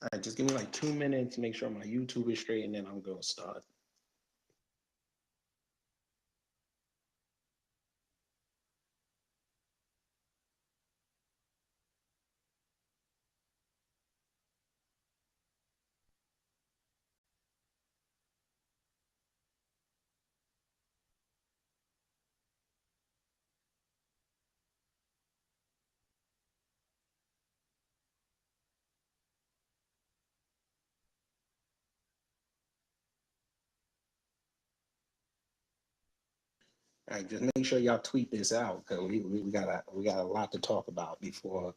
All right, just give me like 2 minutes, make sure my YouTube is straight, and then I'm gonna start. All right, just make sure y'all tweet this out because we got a lot to talk about before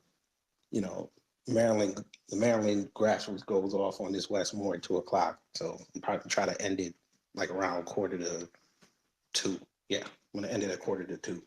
you know Maryland the Maryland grassroots goes off on this Westmore at 2 o'clock. So I'm probably try to end it like around quarter to two. Yeah, I'm gonna end it at quarter to two.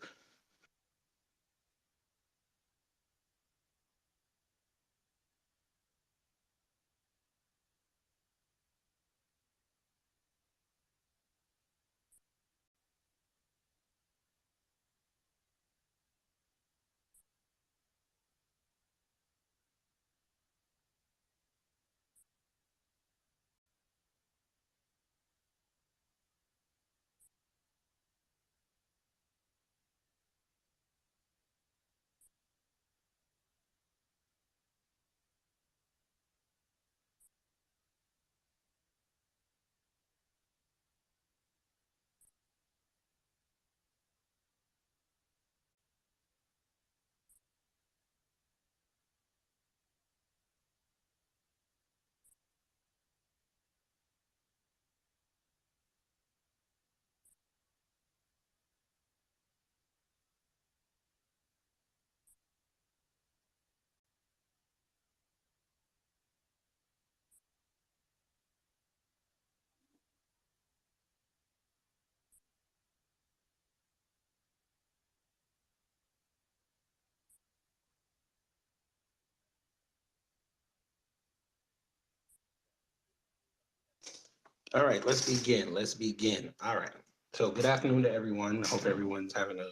All right, let's begin. Let's begin. All right. So good afternoon to everyone. I hope everyone's having a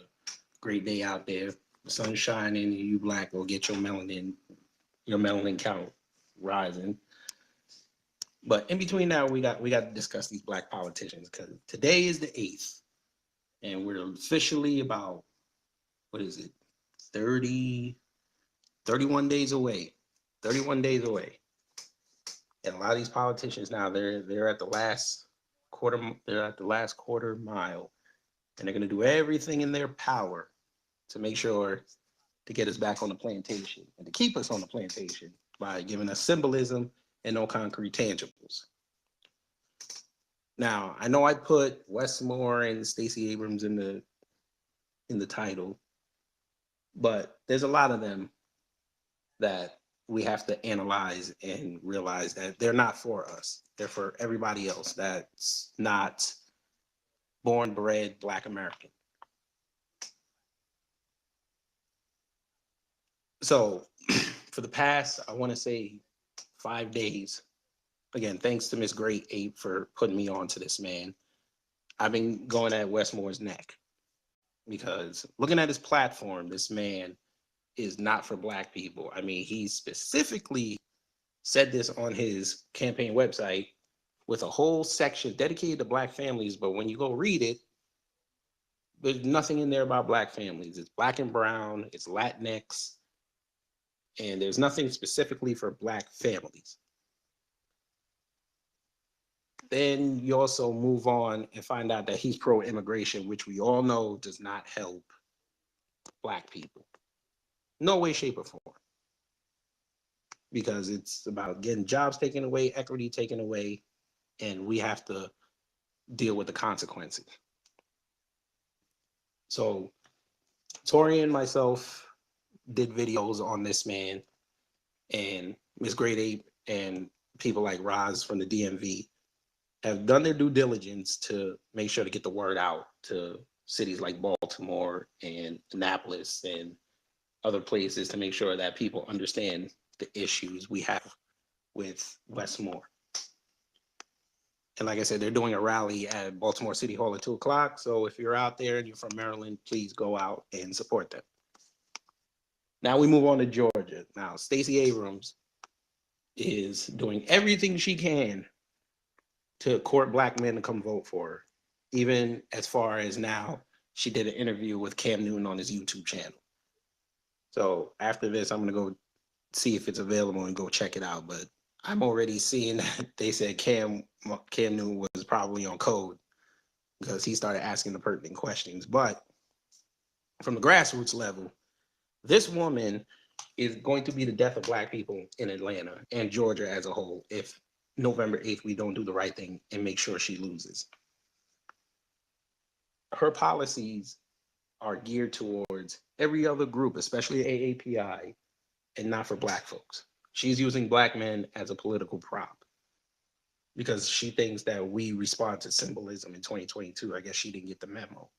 great day out there. The sun's shining, and you black will get your melanin count rising. But in between now, we got to discuss these black politicians because today is the 8th, and we're officially about what is it, 30, 31 days away. 31 days away. And a lot of these politicians now they're at the last quarter mile, and they're gonna do everything in their power to make sure to get us back on the plantation and to keep us on the plantation by giving us symbolism and no concrete tangibles. Now, I know I put Westmore and Stacey Abrams in the title, but there's a lot of them that we have to analyze and realize that they're not for us. They're for everybody else that's not born, bred Black American. So for the past, I want to say 5 days, again, thanks to Miss Great Ape for putting me on to this man. I've been going at Westmore's neck because looking at his platform, this man is not for Black people. I mean, he specifically said this on his campaign website with a whole section dedicated to Black families. But when you go read it, there's nothing in there about Black families. It's Black and brown, it's Latinx, and there's nothing specifically for Black families. Then you also move on and find out that he's pro-immigration, which we all know does not help Black people. No way, shape, or form. Because it's about getting jobs taken away, equity taken away, and we have to deal with the consequences. So Tori and myself did videos on this man, and Miss Great Ape and people like Roz from the DMV have done their due diligence to make sure to get the word out to cities like Baltimore and Annapolis and other places to make sure that people understand the issues we have with Westmore. And like I said, they're doing a rally at Baltimore City Hall at 2 o'clock. So if you're out there and you're from Maryland, please go out and support them. Now we move on to Georgia. Now, Stacey Abrams is doing everything she can to court black men to come vote for her. Even as far as now, she did an interview with Cam Newton on his YouTube channel. So after this, I'm gonna go see if it's available and go check it out. But I'm already seeing that they said Cam Newton was probably on code because he started asking the pertinent questions. But from the grassroots level, this woman is going to be the death of black people in Atlanta and Georgia as a whole if November 8th we don't do the right thing and make sure she loses. Her policies are geared towards every other group, especially AAPI, and not for black folks. She's using black men as a political prop because she thinks that we respond to symbolism in 2022. I guess she didn't get the memo.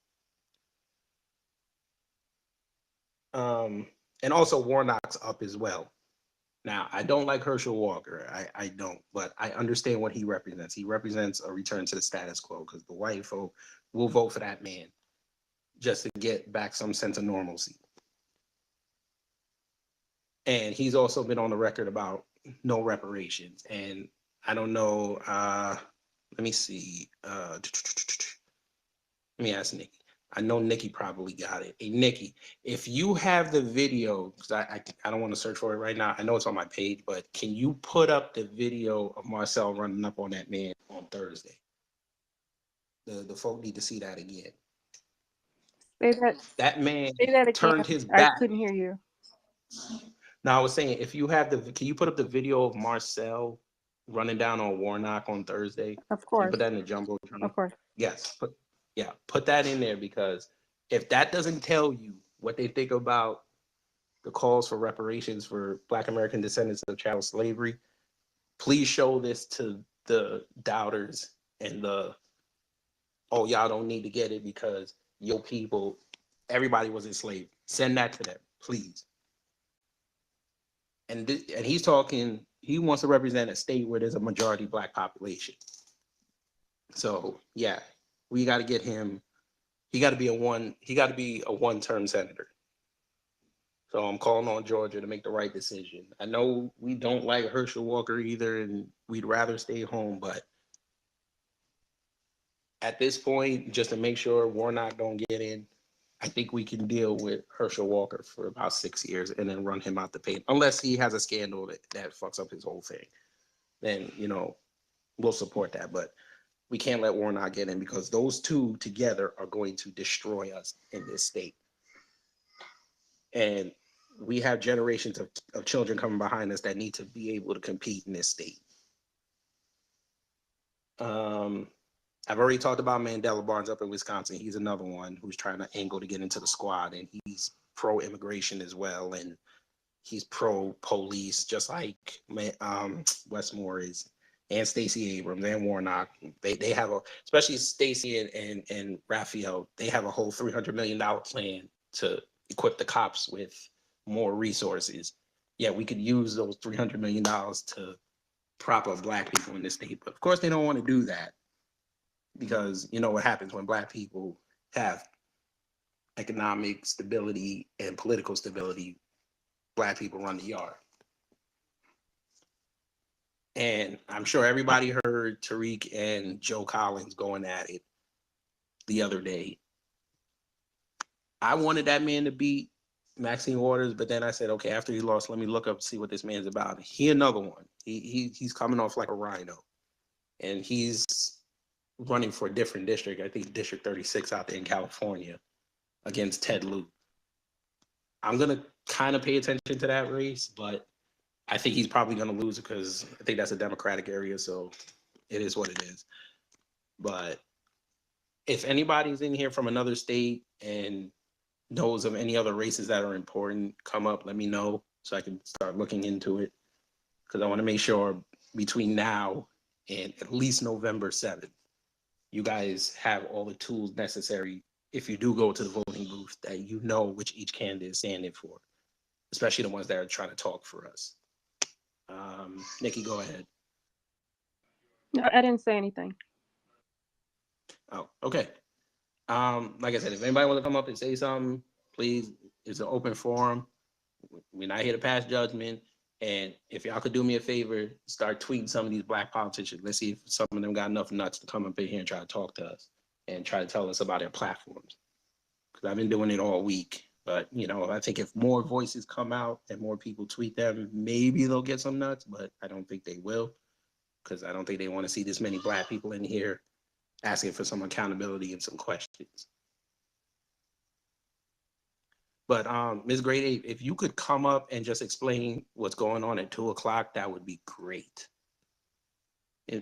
And also Warnock's up as well. Now, I don't like Herschel Walker. I don't, but I understand what he represents. He represents a return to the status quo because the white folk will vote for that man just to get back some sense of normalcy. And he's also been on the record about no reparations. And I don't know, let me see. Let me ask Nikki. I know Nikki probably got it. Hey, Nikki, if you have the video, because I don't want to search for it right now. I know it's on my page, but can you put up the video of Marcel running up on that man on Thursday? The folk need to see that again. That man turned his back. I couldn't hear you. Now I was saying, if you have can you put up the video of Marcel running down on Warnock on Thursday? Of course. Can you put that in the jumbo? Of course. Yes. Put that in there because if that doesn't tell you what they think about the calls for reparations for Black American descendants of chattel slavery, please show this to the doubters and oh, y'all don't need to get it because your people, everybody was enslaved. Send that to them, please. And he's talking, he wants to represent a state where there's a majority Black population. So yeah, we got to get him. He got to be a one-term senator. So I'm calling on Georgia to make the right decision. I know we don't like Herschel Walker either, and we'd rather stay home, but at this point, just to make sure Warnock don't get in, I think we can deal with Herschel Walker for about 6 years and then run him out the paint. Unless he has a scandal that fucks up his whole thing. Then, we'll support that. But we can't let Warnock get in because those two together are going to destroy us in this state. And we have generations of children coming behind us that need to be able to compete in this state. I've already talked about Mandela Barnes up in Wisconsin. He's another one who's trying to angle to get into the squad, and he's pro-immigration as well, and he's pro-police, just like Westmore is. And Stacey Abrams and Warnock, they have especially Stacey and Raphael, they have a whole $300 million plan to equip the cops with more resources. Yeah, we could use those $300 million to prop up Black people in this state. But of course, they don't want to do that because you know what happens when Black people have economic stability and political stability. Black people run the yard. And I'm sure everybody heard Tariq and Joe Collins going at it the other day. I wanted that man to beat Maxine Waters, but then I said, okay, after he lost, let me look up, see what this man's about. He another one. He's coming off like a rhino. And he's running for a different district, I think District 36 out there in California, against Ted Lieu. I'm going to kind of pay attention to that race, but I think he's probably going to lose because I think that's a Democratic area, so it is what it is. But if anybody's in here from another state and knows of any other races that are important, come up, let me know so I can start looking into it. Because I want to make sure between now and at least November 7th, you guys have all the tools necessary if you do go to the voting booth that you know which each candidate is standing for, especially the ones that are trying to talk for us. Nikki, go ahead. No, I didn't say anything. Oh, okay. Like I said, if anybody wants to come up and say something, please, it's an open forum. We're not here to pass judgment. And if y'all could do me a favor, start tweeting some of these black politicians. Let's see if some of them got enough nuts to come up in here and try to talk to us and try to tell us about their platforms. Because I've been doing it all week. But, you know, I think if more voices come out and more people tweet them, maybe they'll get some nuts, but I don't think they will. Because I don't think they want to see this many black people in here asking for some accountability and some questions. But Ms. Grade 8, if you could come up and just explain what's going on at 2:00, that would be great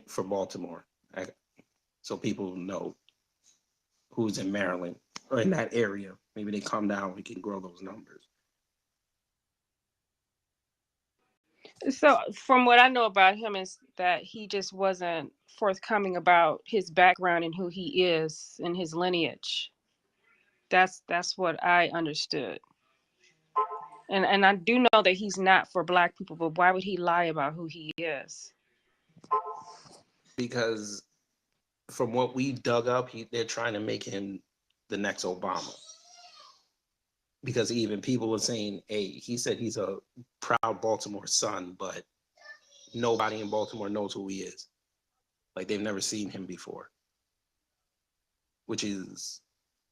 for Baltimore. So people know who's in Maryland or in that area. Maybe they come down, we can grow those numbers. So, from what I know about him is that he just wasn't forthcoming about his background and who he is and his lineage. That's what I understood. And I do know that he's not for black people, but why would he lie about who he is? Because from what we dug up, they're trying to make him the next Obama. Because even people were saying, hey, he said he's a proud Baltimore son, but nobody in Baltimore knows who he is. Like they've never seen him before, which is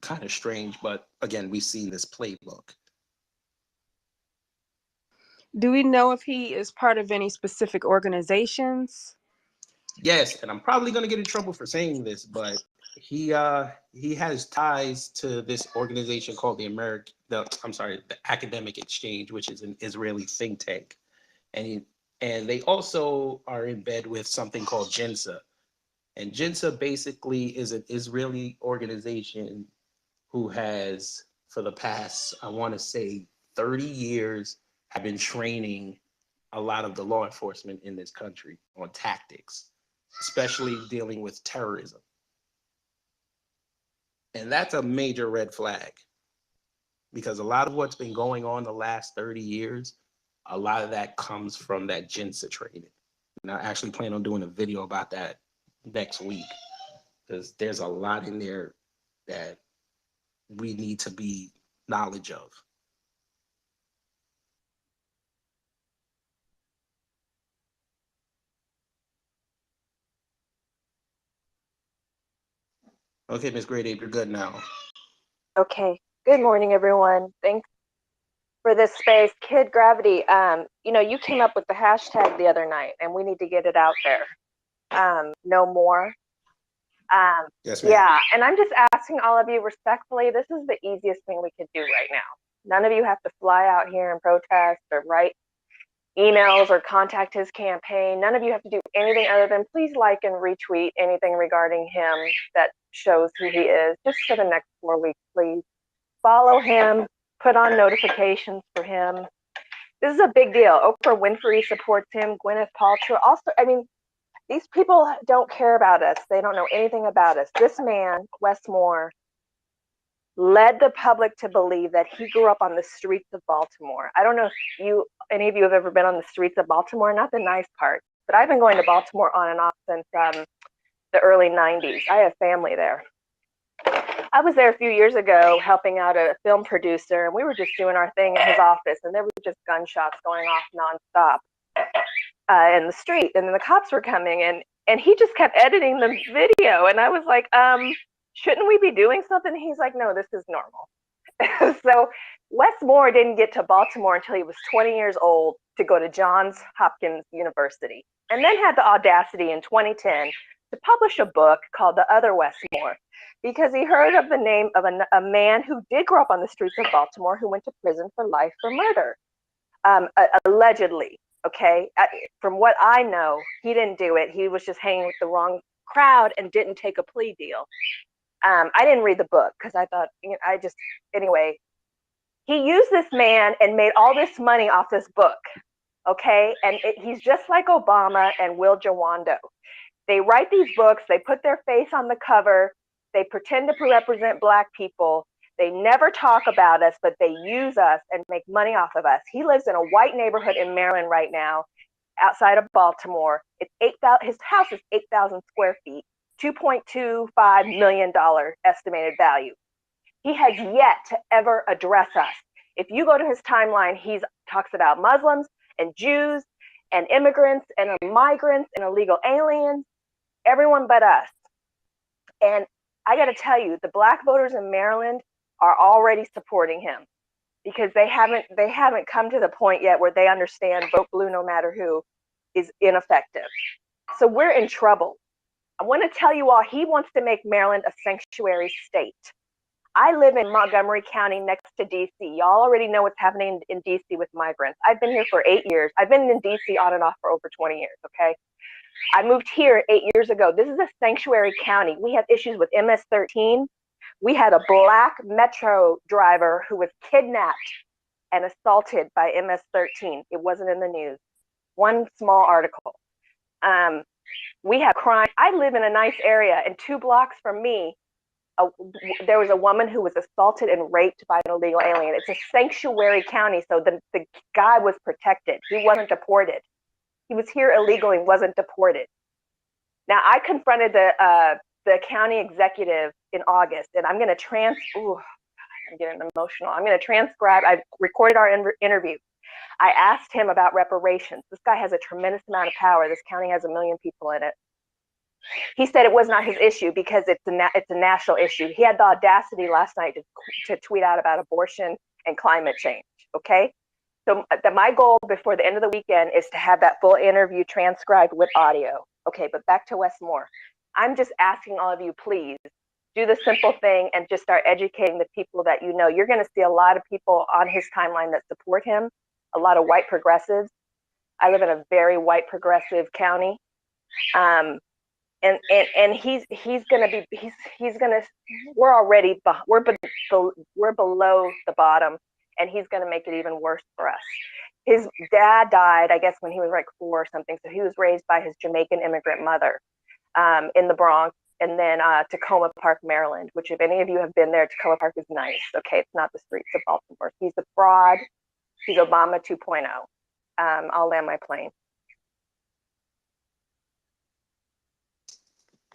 kind of strange. But again, we've seen this playbook. Do we know if he is part of any specific organizations? Yes, and I'm probably going to get in trouble for saying this, but he has ties to this organization called the Academic Exchange, which is an Israeli think tank, and they also are in bed with something called JINSA, and JINSA basically is an Israeli organization who has, for the past, I want to say 30 years, have been training a lot of the law enforcement in this country on tactics, especially dealing with terrorism. And that's a major red flag because a lot of what's been going on the last 30 years, a lot of that comes from that JINSA training. And I actually plan on doing a video about that next week because there's a lot in there that we need to be knowledge of. Okay, Ms. Grade 8, you're good now. Okay. Good morning, everyone. Thanks for this space. Kid Gravity, you came up with the hashtag the other night, and we need to get it out there. No more. Yes, ma'am. Yeah, and I'm just asking all of you respectfully, this is the easiest thing we could do right now. None of you have to fly out here and protest or write emails or contact his campaign. None of you have to do anything other than please like and retweet anything regarding him that shows who he is, just for the next 4 weeks, please. Follow him, put on notifications for him. This is a big deal. Oprah Winfrey supports him, Gwyneth Paltrow. Also, these people don't care about us. They don't know anything about us. This man, Wes Moore, led the public to believe that he grew up on the streets of Baltimore. I don't know if any of you have ever been on the streets of Baltimore, not the nice part, but I've been going to Baltimore on and off since the early 90s. I have family there. I was there a few years ago helping out a film producer, and we were just doing our thing in his office, and there were just gunshots going off nonstop in the street, and then the cops were coming, and he just kept editing the video, and I was like, shouldn't we be doing something? He's like, no, this is normal. So Wes Moore didn't get to Baltimore until he was 20 years old to go to Johns Hopkins University, and then had the audacity in 2010 to publish a book called The Other Wes Moore, because he heard of the name of a man who did grow up on the streets of Baltimore who went to prison for life for murder, allegedly. Okay, from what I know, he didn't do it. He was just hanging with the wrong crowd and didn't take a plea deal. I didn't read the book because I thought, anyway, he used this man and made all this money off this book. Okay, and he's just like Obama and Will Jawando. They write these books, they put their face on the cover, they pretend to represent Black people. They never talk about us, but they use us and make money off of us. He lives in a white neighborhood in Maryland right now, outside of Baltimore. It's 8,000. His house is 8,000 square feet, $2.25 million estimated value. He has yet to ever address us. If you go to his timeline, he talks about Muslims and Jews and immigrants and migrants and illegal aliens, everyone but us. And I got to tell you, the Black voters in Maryland are already supporting him because they haven't come to the point yet where they understand vote blue no matter who is ineffective. So we're in trouble. I want to tell you all, he wants to make Maryland a sanctuary state. I live in Montgomery County next to DC. Y'all already know what's happening in DC with migrants. I've been here for 8 years. I've been in DC on and off for over 20 years, okay? I moved here 8 years ago. This is a sanctuary county. We have issues with MS-13. We had a Black Metro driver who was kidnapped and assaulted by MS-13. It wasn't in the news. One small article. We have crime. I live in a nice area, and 2 blocks from me, there was a woman who was assaulted and raped by an illegal alien. It's a sanctuary county, so the guy was protected. He wasn't deported. He was here illegally and wasn't deported. Now, I confronted the county executive in August, and I'm going to I'm getting emotional. I'm going to transcribe. I recorded our interview. I asked him about reparations. This guy has a tremendous amount of power. This county has 1 million people in it. He said it was not his issue because it's a national issue. He had the audacity last night to tweet out about abortion and climate change, okay? So my goal before the end of the weekend is to have that full interview transcribed with audio. Okay, but back to Westmore. I'm just asking all of you, please, do the simple thing and just start educating the people that you know. You're going to see a lot of people on his timeline that support him, a lot of white progressives. I live in a very white progressive county. And he's gonna we're below the bottom, and he's gonna make it even worse for us. His dad died, I guess, when he was like 4 or something. So he was raised by his Jamaican immigrant mother in the Bronx, and then Tacoma Park, Maryland. Which, if any of you have been there, Tacoma Park is nice. Okay, it's not the streets of Baltimore. He's a fraud. He's Obama 2.0. I'll land my plane.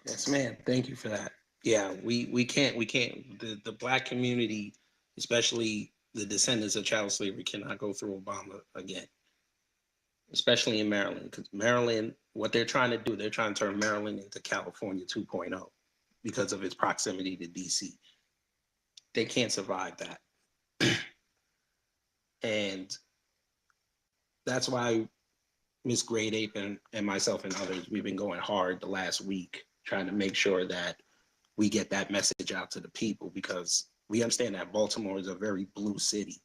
Yes, ma'am. Thank you for that. Yeah, we can't the Black community, especially the descendants of child slavery, cannot go through Obama again, especially in Maryland, because Maryland, what they're trying to do, they're trying to turn Maryland into California 2.0 because of its proximity to DC. They can't survive that. And that's why Miss Great Ape and myself and others, we've been going hard the last week trying to make sure that we get that message out to the people, because we understand that Baltimore is a very blue city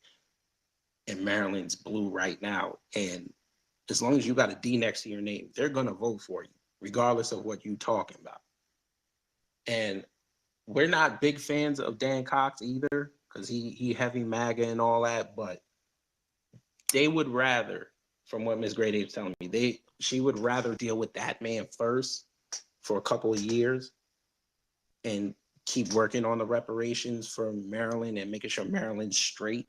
and Maryland's blue right now. And as long as you got a D next to your name, they're going to vote for you, regardless of what you're talking about. And we're not big fans of Dan Cox either, because he heavy MAGA and all that, but they would rather, from what Ms. Great Ape's telling me, she would rather deal with that man first for a couple of years and keep working on the reparations for Maryland and making sure Maryland's straight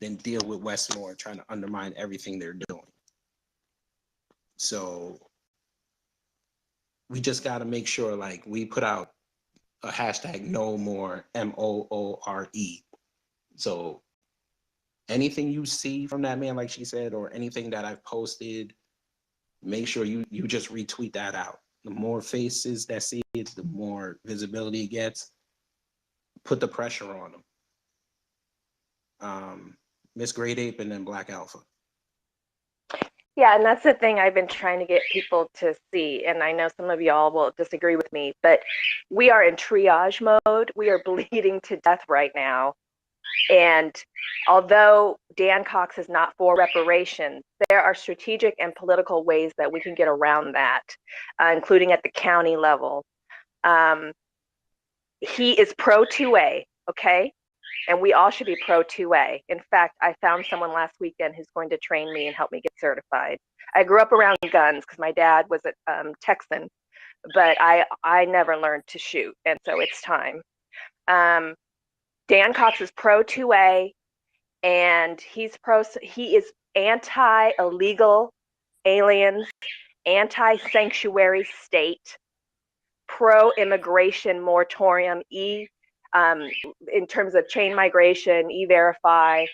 than deal with Westmore trying to undermine everything they're doing. So we just got to make sure, like, we put out a hashtag no more MOORE. So anything you see from that man, like she said, or anything that I've posted, make sure you just retweet that out. The more faces that see it, the more visibility it gets. Put the pressure on them. Miss Great Ape and then Black Alpha. Yeah, and that's the thing I've been trying to get people to see. And I know some of y'all will disagree with me, but we are in triage mode. We are bleeding to death right now. And although Dan Cox is not for reparations, there are strategic and political ways that we can get around that, including at the county level. He is pro 2A, okay? And we all should be pro 2A. In fact, I found someone last weekend who's going to train me and help me get certified. I grew up around guns because my dad was a Texan, but I never learned to shoot, and so it's time. Dan Cox is pro 2A, and he is anti-illegal aliens, anti-sanctuary state, pro-immigration moratorium, in terms of chain migration, E-Verify,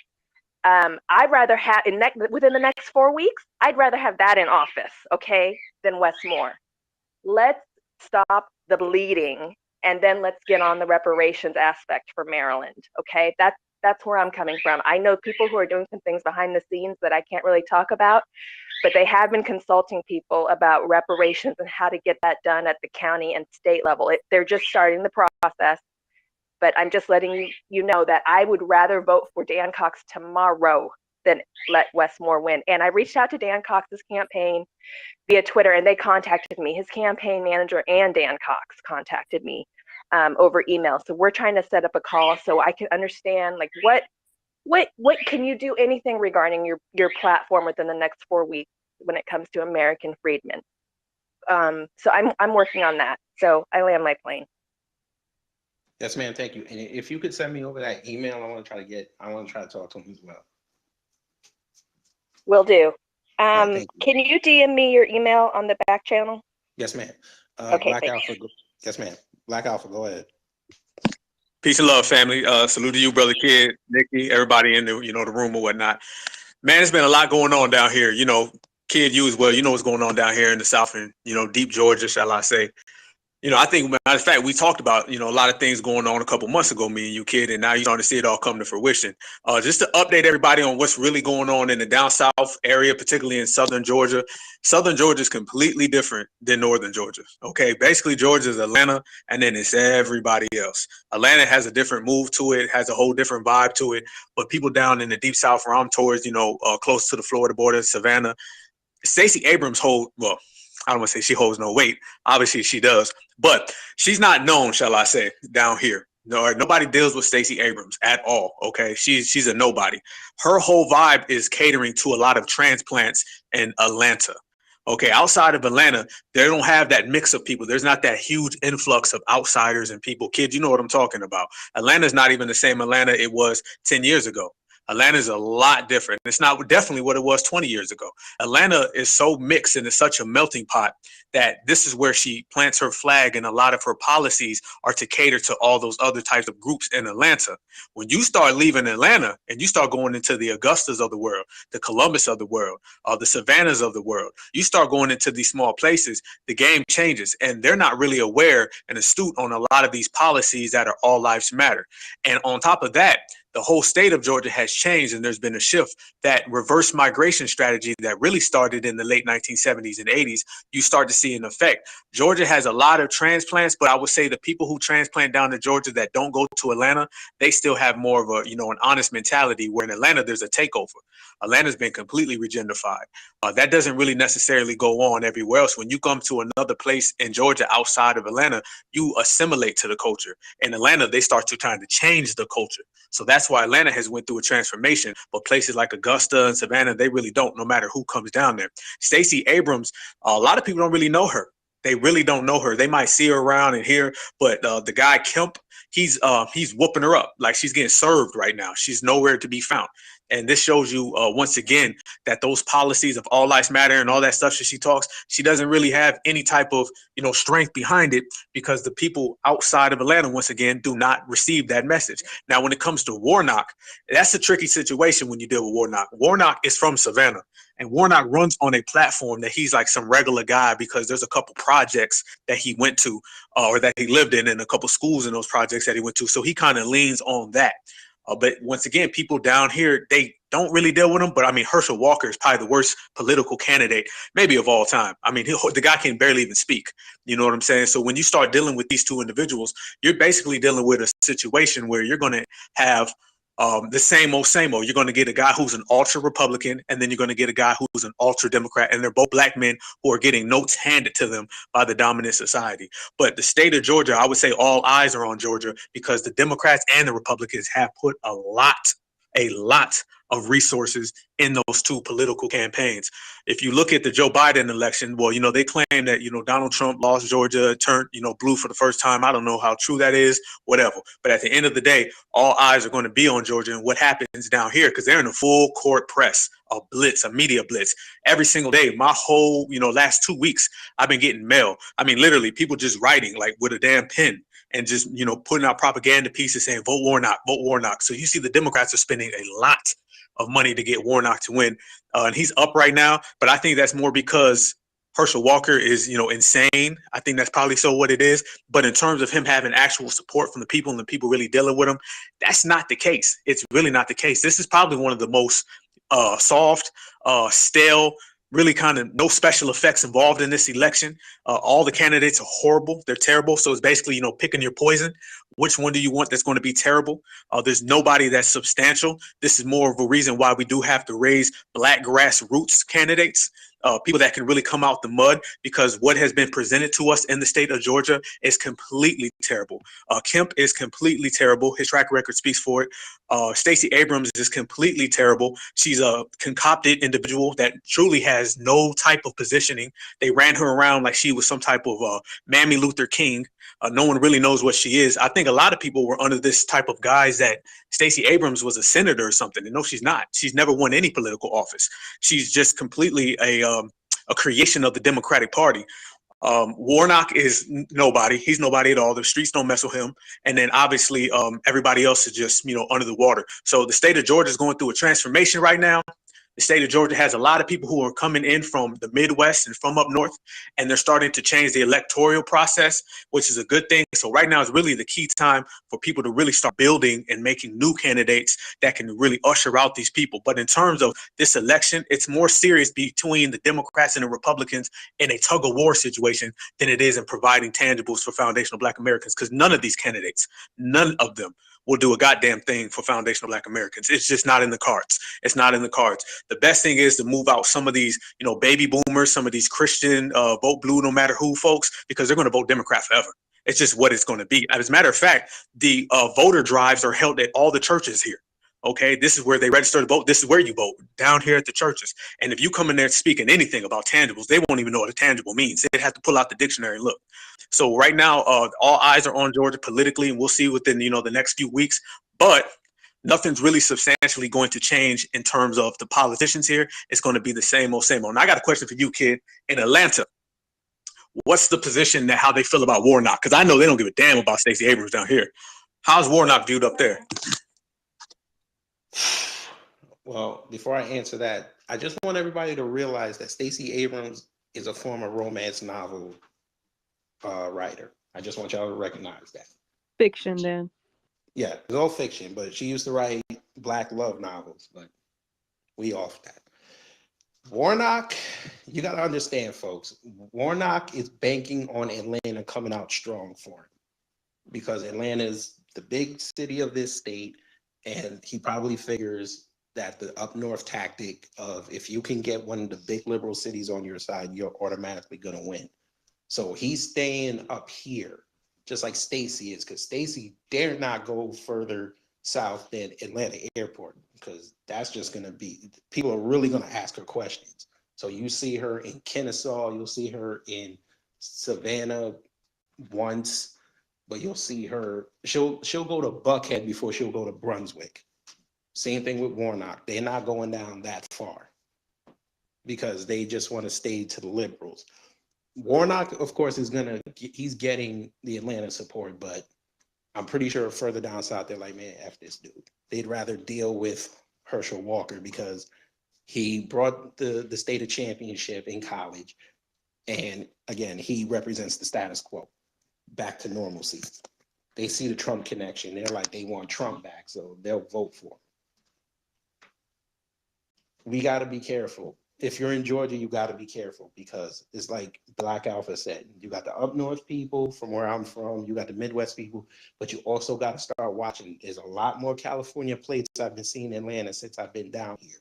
I'd rather have within the next 4 weeks, I'd rather have that in office, okay, than Wes Moore. Let's stop the bleeding, and then let's get on the reparations aspect for Maryland, okay? That's where I'm coming from. I know people who are doing some things behind the scenes that I can't really talk about, but they have been consulting people about reparations and how to get that done at the county and state level. They're just starting the process, but I'm just letting you know that I would rather vote for Dan Cox tomorrow than let Wes Moore win. And I reached out to Dan Cox's campaign via Twitter, and they contacted me. His campaign manager and Dan Cox contacted me over email. So we're trying to set up a call so I can understand, like, what can you do anything regarding your platform within the next 4 weeks when it comes to American freedmen. So I'm working on that. So I land my plane. Yes, ma'am. Thank you. And if you could send me over that email, I want to try to talk to him as well. Will do. Right, can you DM me your email on the back channel? Yes, ma'am. Okay, Black Alpha. Yes, ma'am. Black Alpha, go ahead. Peace and love, family. Salute to you, brother Kid, Nikki, everybody in the the room or whatnot. Man, there's been a lot going on down here. Kid, you as well. You know what's going on down here in the South and deep Georgia, shall I say? I think, matter of fact, we talked about, a lot of things going on a couple months ago, me and you, Kid, and now you're starting to see it all come to fruition. Just to update everybody on what's really going on in the down south area, particularly in southern Georgia. Southern Georgia is completely different than northern Georgia. Okay, basically Georgia is Atlanta, and then it's everybody else. Atlanta has a different move to it, has a whole different vibe to it. But people down in the deep south, where I'm towards, close to the Florida border, Savannah, Stacey Abrams I don't want to say she holds no weight. Obviously, she does. But she's not known, shall I say, down here. Nobody deals with Stacey Abrams at all, okay? She's a nobody. Her whole vibe is catering to a lot of transplants in Atlanta. Okay, outside of Atlanta, they don't have that mix of people. There's not that huge influx of outsiders and people. Kids, you know what I'm talking about. Atlanta's not even the same Atlanta it was 10 years ago. Atlanta's a lot different. It's not definitely what it was 20 years ago. Atlanta is so mixed and it's such a melting pot that this is where she plants her flag, and a lot of her policies are to cater to all those other types of groups in Atlanta. When you start leaving Atlanta and you start going into the Augustas of the world, the Columbus of the world, the Savannahs of the world, you start going into these small places, the game changes, and they're not really aware and astute on a lot of these policies that are all lives matter. And on top of that, the whole state of Georgia has changed, and there's been a shift. That reverse migration strategy that really started in the late 1970s and 80s, you start to see an effect. Georgia has a lot of transplants, but I would say the people who transplant down to Georgia that don't go to Atlanta, they still have more of a, an honest mentality, where in Atlanta, there's a takeover. Atlanta's been completely regendified. That doesn't really necessarily go on everywhere else. When you come to another place in Georgia outside of Atlanta, you assimilate to the culture. In Atlanta, they start to try to change the culture. So that's why Atlanta has went through a transformation, but places like Augusta and Savannah, they really don't, no matter who comes down there. Stacey Abrams, a lot of people don't really know her. They really don't know her. They might see her around and hear, but the guy Kemp, he's whooping her up. Like, she's getting served right now. She's nowhere to be found. And this shows you once again that those policies of all lives matter and all that stuff that she talks, she doesn't really have any type of strength behind it, because the people outside of Atlanta, once again, do not receive that message. Now, when it comes to Warnock, that's a tricky situation when you deal with Warnock. Warnock is from Savannah, and Warnock runs on a platform that he's like some regular guy, because there's a couple projects that he went to or that he lived in, and a couple schools in those projects that he went to. So he kind of leans on that. But once again, people down here, they don't really deal with him. But I mean, Herschel Walker is probably the worst political candidate, maybe of all time. I mean, the guy can barely even speak. You know what I'm saying? So when you start dealing with these two individuals, you're basically dealing with a situation where you're going to have the same old. You're going to get a guy who's an ultra Republican, and then you're going to get a guy who's an ultra Democrat, and they're both black men who are getting notes handed to them by the dominant society. But the state of Georgia, I would say all eyes are on Georgia, because the Democrats and the Republicans have put a lot of resources in those two political campaigns. If you look at the Joe Biden election, well, they claim that, Donald Trump lost Georgia, turned, blue for the first time. I don't know how true that is, whatever. But at the end of the day, all eyes are going to be on Georgia and what happens down here, because they're in a full court press, a blitz, a media blitz every single day. My whole, last 2 weeks, I've been getting mail. I mean, literally people just writing like with a damn pen and just, putting out propaganda pieces saying vote Warnock, vote Warnock. So you see the Democrats are spending a lot of money to get Warnock to win. And he's up right now, but I think that's more because Herschel Walker is, insane. I think that's probably so what it is. But in terms of him having actual support from the people and the people really dealing with him, that's not the case. It's really not the case. This is probably one of the most soft, stale, really kind of no special effects involved in this election. All the candidates are horrible. They're terrible. So it's basically, picking your poison. Which one do you want that's going to be terrible? There's nobody that's substantial. This is more of a reason why we do have to raise black grassroots candidates. People that can really come out the mud, because what has been presented to us in the state of Georgia is completely terrible. Kemp is completely terrible. His track record speaks for it. Stacey Abrams is completely terrible. She's a concocted individual that truly has no type of positioning. They ran her around like she was some type of Mammy Luther King. No one really knows what she is. I think a lot of people were under this type of guise that Stacey Abrams was a senator or something. And no, she's not. She's never won any political office. She's just completely a creation of the Democratic Party. Warnock is nobody. He's nobody at all. The streets don't mess with him. And then obviously everybody else is just, under the water. So the state of Georgia is going through a transformation right now. The state of Georgia has a lot of people who are coming in from the Midwest and from up north, and they're starting to change the electoral process, which is a good thing. So right now is really the key time for people to really start building and making new candidates that can really usher out these people. But in terms of this election, it's more serious between the Democrats and the Republicans in a tug of war situation than it is in providing tangibles for foundational Black Americans, because none of these candidates, none of them will do a goddamn thing for foundational Black Americans. It's just not in the cards. It's not in the cards. The best thing is to move out some of these, baby boomers, some of these Christian vote blue no matter who folks, because they're going to vote Democrat forever. It's just what it's going to be. As a matter of fact, the voter drives are held at all the churches here. Okay, this is where they register to vote. This is where you vote, down here at the churches. And if you come in there speaking anything about tangibles, they won't even know what a tangible means. They'd have to pull out the dictionary and look. So right now, all eyes are on Georgia politically, and we'll see within, the next few weeks. But nothing's really substantially going to change in terms of the politicians here. It's going to be the same old, same old. And I got a question for you, kid. In Atlanta, what's the position that how they feel about Warnock? Because I know they don't give a damn about Stacey Abrams down here. How's Warnock viewed up there? Well, before I answer that, I just want everybody to realize that Stacey Abrams is a former romance novel writer. I just want y'all to recognize that. Fiction, then. Yeah, it's all fiction, but she used to write Black love novels, but we off that. Warnock, you got to understand, folks, Warnock is banking on Atlanta coming out strong for him, because Atlanta is the big city of this state, and he probably figures that the up north tactic of if you can get one of the big liberal cities on your side, you're automatically going to win. So he's staying up here, just like Stacey is, because Stacey dare not go further south than Atlanta Airport, because that's just going to be, people are really going to ask her questions. So you see her in Kennesaw, you'll see her in Savannah once, but you'll see her, she'll go to Buckhead before she'll go to Brunswick. Same thing with Warnock. They're not going down that far because they just want to stay to the liberals. Warnock, of course, he's getting the Atlanta support, but I'm pretty sure further down south, they're like, man, F this dude. They'd rather deal with Herschel Walker because he brought the state a championship in college. And again, he represents the status quo back to normalcy. They see the Trump connection. They're like, they want Trump back, so they'll vote for him. We got to be careful. If you're in Georgia, you got to be careful, because it's like Black Alpha said, you got the up north people from where I'm from, you got the Midwest people, but you also got to start watching. There's a lot more California plates I've been seeing in Atlanta since I've been down here,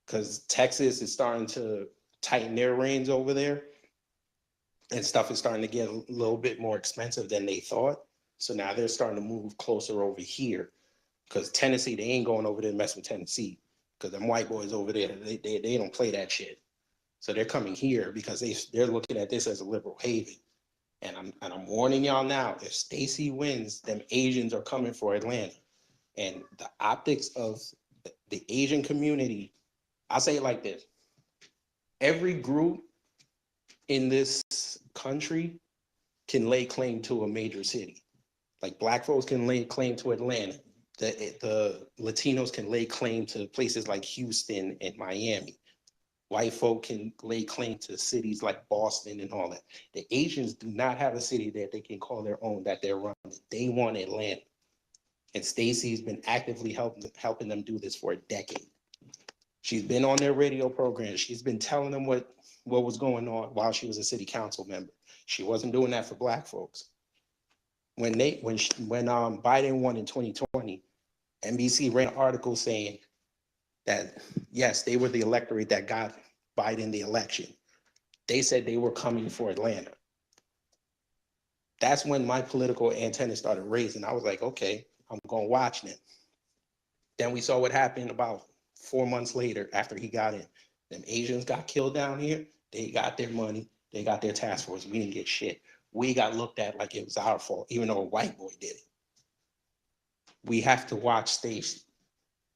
because Texas is starting to tighten their reins over there, and stuff is starting to get a little bit more expensive than they thought. So now they're starting to move closer over here, because Tennessee, they ain't going over there to mess with Tennessee. Because them white boys over there, they don't play that shit. So they're coming here because they're looking at this as a liberal haven. And I'm warning y'all now, if Stacey wins, them Asians are coming for Atlanta. And the optics of the Asian community, I'll say it like this. Every group in this country can lay claim to a major city. Like black folks can lay claim to Atlanta. The Latinos can lay claim to places like Houston and Miami. White folk can lay claim to cities like Boston and all that. The Asians do not have a city that they can call their own, that they're running. They want Atlanta. And Stacey's been actively helping them do this for a decade. She's been on their radio program. She's been telling them what was going on while she was a city council member. She wasn't doing that for black folks. When Biden won in 2020, NBC ran an article saying that, yes, they were the electorate that got Biden the election. They said they were coming for Atlanta. That's when my political antenna started raising. I was like, okay, I'm going to watch them. Then we saw what happened about 4 months later after he got in. Them Asians got killed down here. They got their money. They got their task force. We didn't get shit. We got looked at like it was our fault, even though a white boy did it. We have to watch Stacey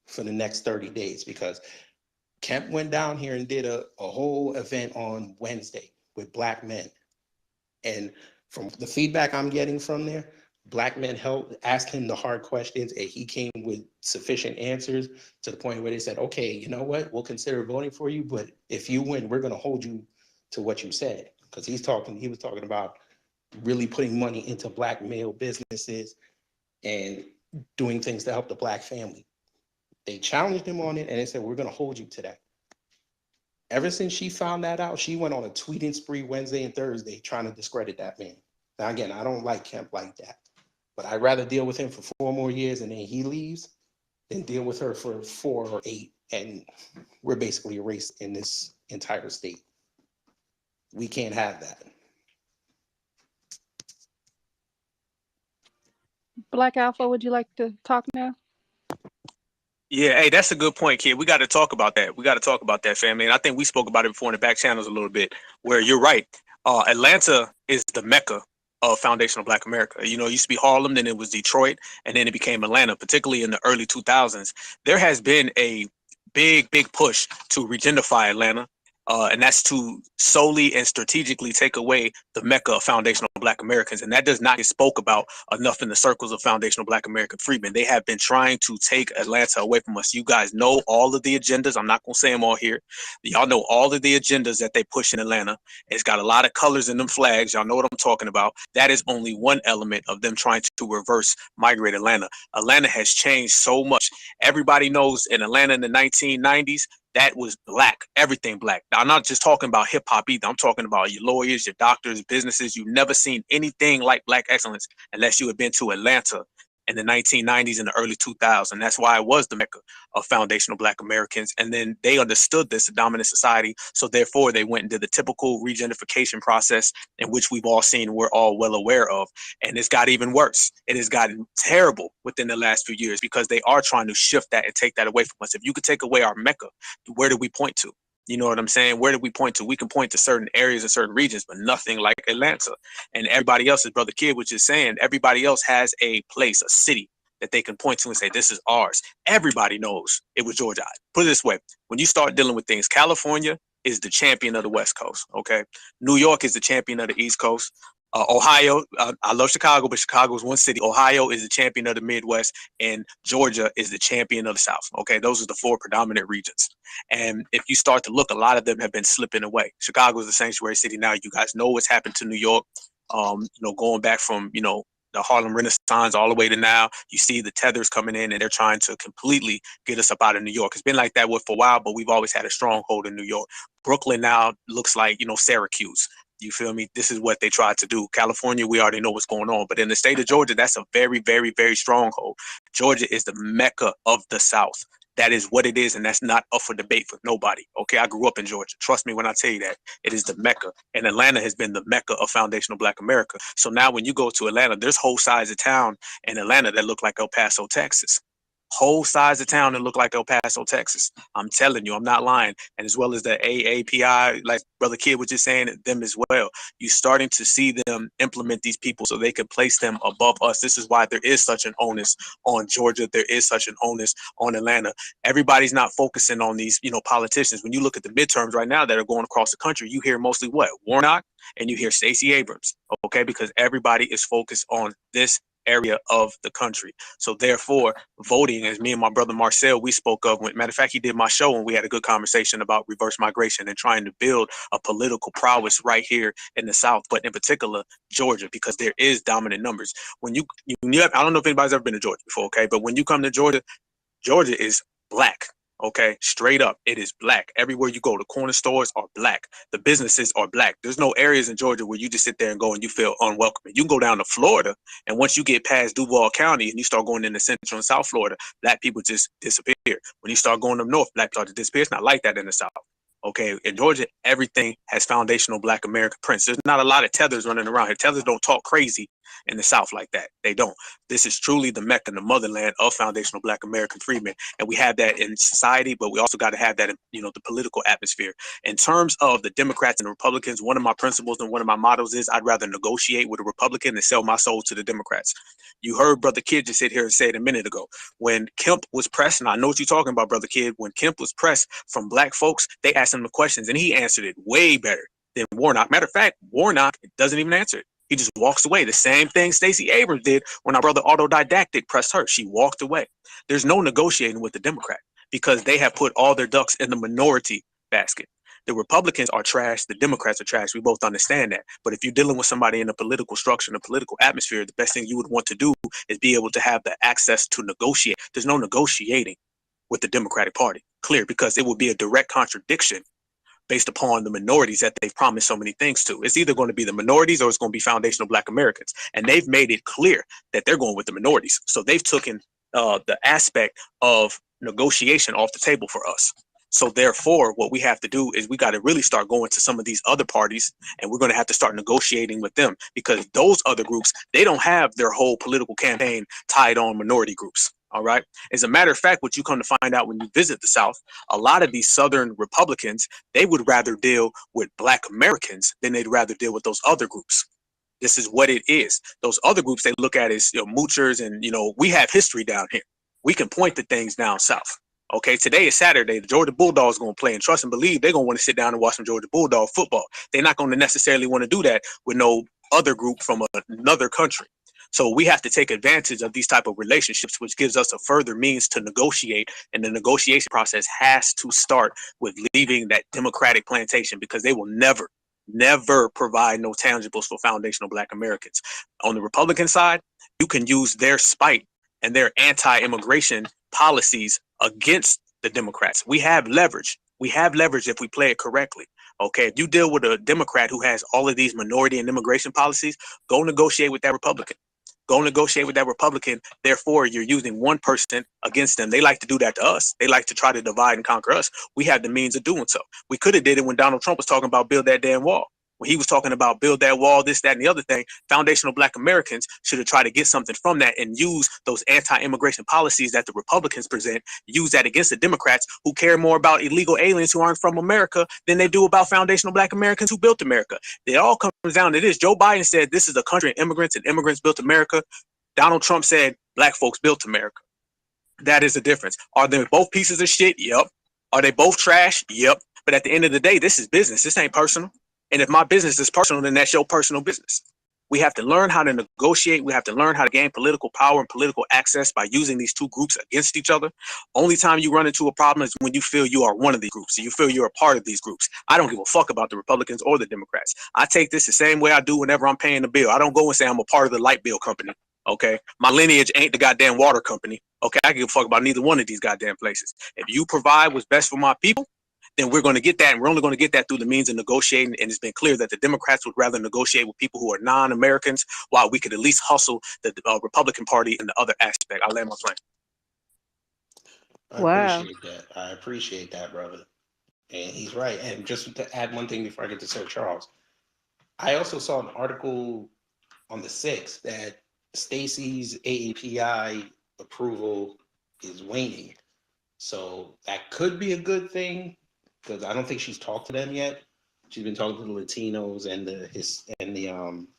for the next 30 days because Kemp went down here and did a whole event on Wednesday with black men. And from the feedback I'm getting from there, black men asked him the hard questions and he came with sufficient answers to the point where they said, okay, you know what? We'll consider voting for you, but if you win, we're going to hold you to what you said. Because he was talking about really putting money into black male businesses and doing things to help the black family. They challenged him on it and they said, we're going to hold you to that. Ever since she found that out, she went on a tweeting spree Wednesday and Thursday trying to discredit that man. Now, again, I don't like Kemp like that, but I'd rather deal with him for 4 more years and then he leaves than deal with her for 4 or 8 and we're basically erased in this entire state. We can't have that. Black Alpha, would you like to talk now? Yeah, hey, that's a good point, kid. We got to talk about that. We got to talk about that, family. And I think we spoke about it before in the back channels a little bit, where you're right. Atlanta is the mecca of foundational Black America. You know, it used to be Harlem, then it was Detroit, and then it became Atlanta, particularly in the early 2000s. There has been a big push to regenify Atlanta. And that's to solely and strategically take away the mecca of foundational Black Americans. And that does not get spoke about enough in the circles of foundational Black American freedmen. They have been trying to take Atlanta away from us. You guys know all of the agendas. I'm not going to say them all here. Y'all know all of the agendas that they push in Atlanta. It's got a lot of colors in them flags. Y'all know what I'm talking about. That is only one element of them trying to reverse migrate Atlanta. Atlanta has changed so much. Everybody knows in Atlanta in the 1990s, that was Black, everything Black. Now, I'm not just talking about hip hop either. I'm talking about your lawyers, your doctors, businesses. You've never seen anything like Black excellence unless you had been to Atlanta in the 1990s and the early 2000s. That's why it was the mecca of foundational Black Americans. And then they understood this, a dominant society. So therefore, they went and did the typical regentrification process in which we've all seen, we're all well aware of. And it's got even worse. It has gotten terrible within the last few years because they are trying to shift that and take that away from us. If you could take away our mecca, where do we point to? You know what I'm saying? Where do we point to? We can point to certain areas and certain regions, but nothing like Atlanta. And everybody else, as Brother Kid was just saying, everybody else has a place, a city that they can point to and say, this is ours. Everybody knows it was Georgia. Put it this way. When you start dealing with things, California is the champion of the West Coast, okay? New York is the champion of the East Coast. Ohio, I love Chicago, but Chicago is one city. Ohio is the champion of the Midwest, and Georgia is the champion of the South. Okay, those are the 4 predominant regions. And if you start to look, a lot of them have been slipping away. Chicago is the sanctuary city now. You guys know what's happened to New York. Going back from the Harlem Renaissance all the way to now, you see the tethers coming in, and they're trying to completely get us up out of New York. It's been like that for a while, but we've always had a stronghold in New York. Brooklyn now looks like Syracuse. You feel me? This is what they tried to do. California, we already know what's going on. But in the state of Georgia, that's a very, very, very stronghold. Georgia is the mecca of the South. That is what it is, and that's not up for debate for nobody. Okay, I grew up in Georgia. Trust me when I tell you that. It is the mecca. And Atlanta has been the mecca of foundational Black America. So now when you go to Atlanta, there's whole sides of town in Atlanta that look like El Paso, Texas. whole sides of town that look like El Paso, Texas. I'm telling you, I'm not lying. And as well as the AAPI, like Brother Kid was just saying, them as well. You're starting to see them implement these people so they can place them above us. This is why there is such an onus on Georgia. There is such an onus on Atlanta. Everybody's not focusing on these, politicians. When you look at the midterms right now that are going across the country, you hear mostly what? Warnock, and you hear Stacey Abrams, okay? Because everybody is focused on this area of the country. So therefore, voting, as me and my brother Marcel, we spoke of, matter of fact, he did my show and we had a good conversation about reverse migration and trying to build a political prowess right here in the South, but in particular, Georgia, because there is dominant numbers. When you have, I don't know if anybody's ever been to Georgia before, okay? But when you come to Georgia, Georgia is black. Okay, straight up, it is black. Everywhere you go, the corner stores are black. The businesses are black. There's no areas in Georgia where you just sit there and go and you feel unwelcome. You can go down to Florida, and once you get past Duval County and you start going into Central and South Florida, black people just disappear. When you start going up north, black people start to disappear. It's not like that in the South. Okay, in Georgia, everything has foundational black American prints. There's not a lot of tethers running around here. Tethers don't talk crazy in the South like that. They don't. This is truly the Mecca and the motherland of foundational black American freedmen. And we have that in society, but we also got to have that in, the political atmosphere. In terms of the Democrats and the Republicans, one of my principles and one of my mottos is I'd rather negotiate with a Republican than sell my soul to the Democrats. You heard Brother Kid just sit here and say it a minute ago. When Kemp was pressed, and I know what you're talking about, Brother Kid, when Kemp was pressed from black folks, they asked him the questions and he answered it way better than Warnock. Matter of fact, Warnock doesn't even answer it. He just walks away. The same thing Stacey Abrams did when our brother Autodidactic pressed her. She walked away. There's no negotiating with the Democrat because they have put all their ducks in the minority basket. The Republicans are trash. The Democrats are trash. We both understand that. But if you're dealing with somebody in a political structure, in a political atmosphere, the best thing you would want to do is be able to have the access to negotiate. There's no negotiating with the Democratic Party. Clear, because it would be a direct contradiction based upon the minorities that they've promised so many things to. It's either going to be the minorities or it's going to be foundational black Americans. And they've made it clear that they're going with the minorities. So they've taken the aspect of negotiation off the table for us. So therefore, what we have to do is we got to really start going to some of these other parties and we're going to have to start negotiating with them because those other groups, they don't have their whole political campaign tied on minority groups. All right. As a matter of fact, what you come to find out when you visit the South, a lot of these Southern Republicans, they would rather deal with black Americans than they'd rather deal with those other groups. This is what it is. Those other groups they look at as moochers and, we have history down here. We can point to things down south. Okay, today is Saturday. The Georgia Bulldogs going to play, and trust and believe they're going to want to sit down and watch some Georgia Bulldog football. They're not going to necessarily want to do that with no other group from another country. So we have to take advantage of these type of relationships, which gives us a further means to negotiate. And the negotiation process has to start with leaving that Democratic plantation because they will never provide no tangibles for foundational black Americans. On the Republican side, you can use their spite and their anti-immigration policies against the Democrats. We have leverage. We have leverage if we play it correctly. Okay, if you deal with a Democrat who has all of these minority and immigration policies, go negotiate with that Republican. Go negotiate with that Republican. Therefore, you're using one person against them. They like to do that to us. They like to try to divide and conquer us. We have the means of doing so. We could have did it when Donald Trump was talking about build that damn wall. When he was talking about build that wall, this, that, and the other thing, foundational black Americans should have tried to get something from that and use those anti-immigration policies that the Republicans present, use that against the Democrats who care more about illegal aliens who aren't from America than they do about foundational black Americans who built America. It all comes down to this. Joe Biden said this is a country of immigrants and immigrants built America. Donald Trump said black folks built America. That is the difference. Are they both pieces of shit? Yep. Are they both trash? Yep. But at the end of the day, this is business. This ain't personal. And if my business is personal, then that's your personal business. We have to learn how to negotiate. We have to learn how to gain political power and political access by using these two groups against each other. Only time you run into a problem is when you feel you are one of these groups. You feel you're a part of these groups. I don't give a fuck about the Republicans or the Democrats. I take this the same way I do whenever I'm paying the bill. I don't go and say I'm a part of the light bill company. Okay. My lineage ain't the goddamn water company. Okay. I give a fuck about neither one of these goddamn places. If you provide what's best for my people, then we're going to get that. And we're only going to get that through the means of negotiating. And it's been clear that the Democrats would rather negotiate with people who are non-Americans while we could at least hustle the Republican Party in the other aspect. I'll land my plane. I appreciate that, brother. And he's right. And just to add one thing before I get to Sir Charles, I also saw an article on the 6th that Stacey's AAPI approval is waning. So that could be a good thing because I don't think she's talked to them yet. She's been talking to the Latinos and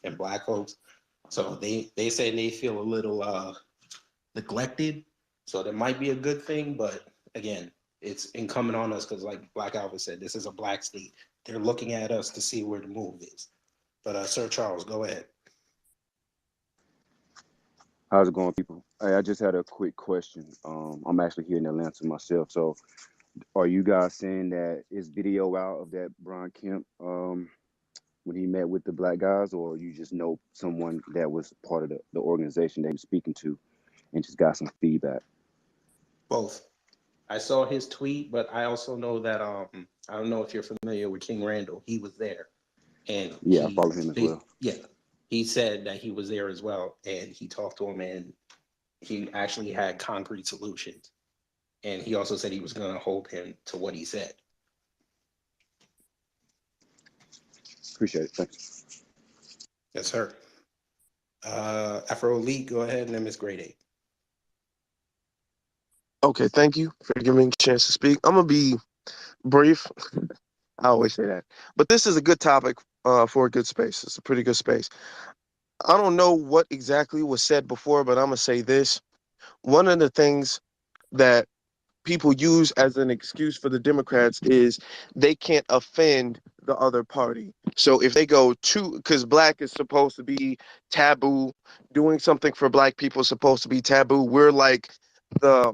and Black folks. So they say they feel a little neglected. So that might be a good thing, but again, it's incumbent on us because, like Black Alpha said, this is a black state. They're looking at us to see where the move is. But Sir Charles, go ahead. How's it going, people? Hey, I just had a quick question. I'm actually here in Atlanta myself. So, are you guys saying that is video out of that Brian Kemp when he met with the black guys, or you just know someone that was part of the organization that he was speaking to and just got some feedback? Both. I saw his tweet, but I also know that I don't know if you're familiar with King Randall. He was there, and Yeah, I follow him as well. yeah, he said that he was there as well, and he talked to him, and he actually had concrete solutions. And he also said he was going to hold him to what he said. Appreciate it. Thanks. Yes, sir. Afro Elite, go ahead, and then Miss Grade 8. Okay, thank you for giving me a chance to speak. I'm gonna be brief. I always say that, but this is a good topic for a good space. It's a pretty good space. I don't know what exactly was said before, but I'm gonna say this. One of the things that people use as an excuse for the Democrats is they can't offend the other party. So if they go to, because black is supposed to be taboo, doing something for black people is supposed to be taboo. We're like the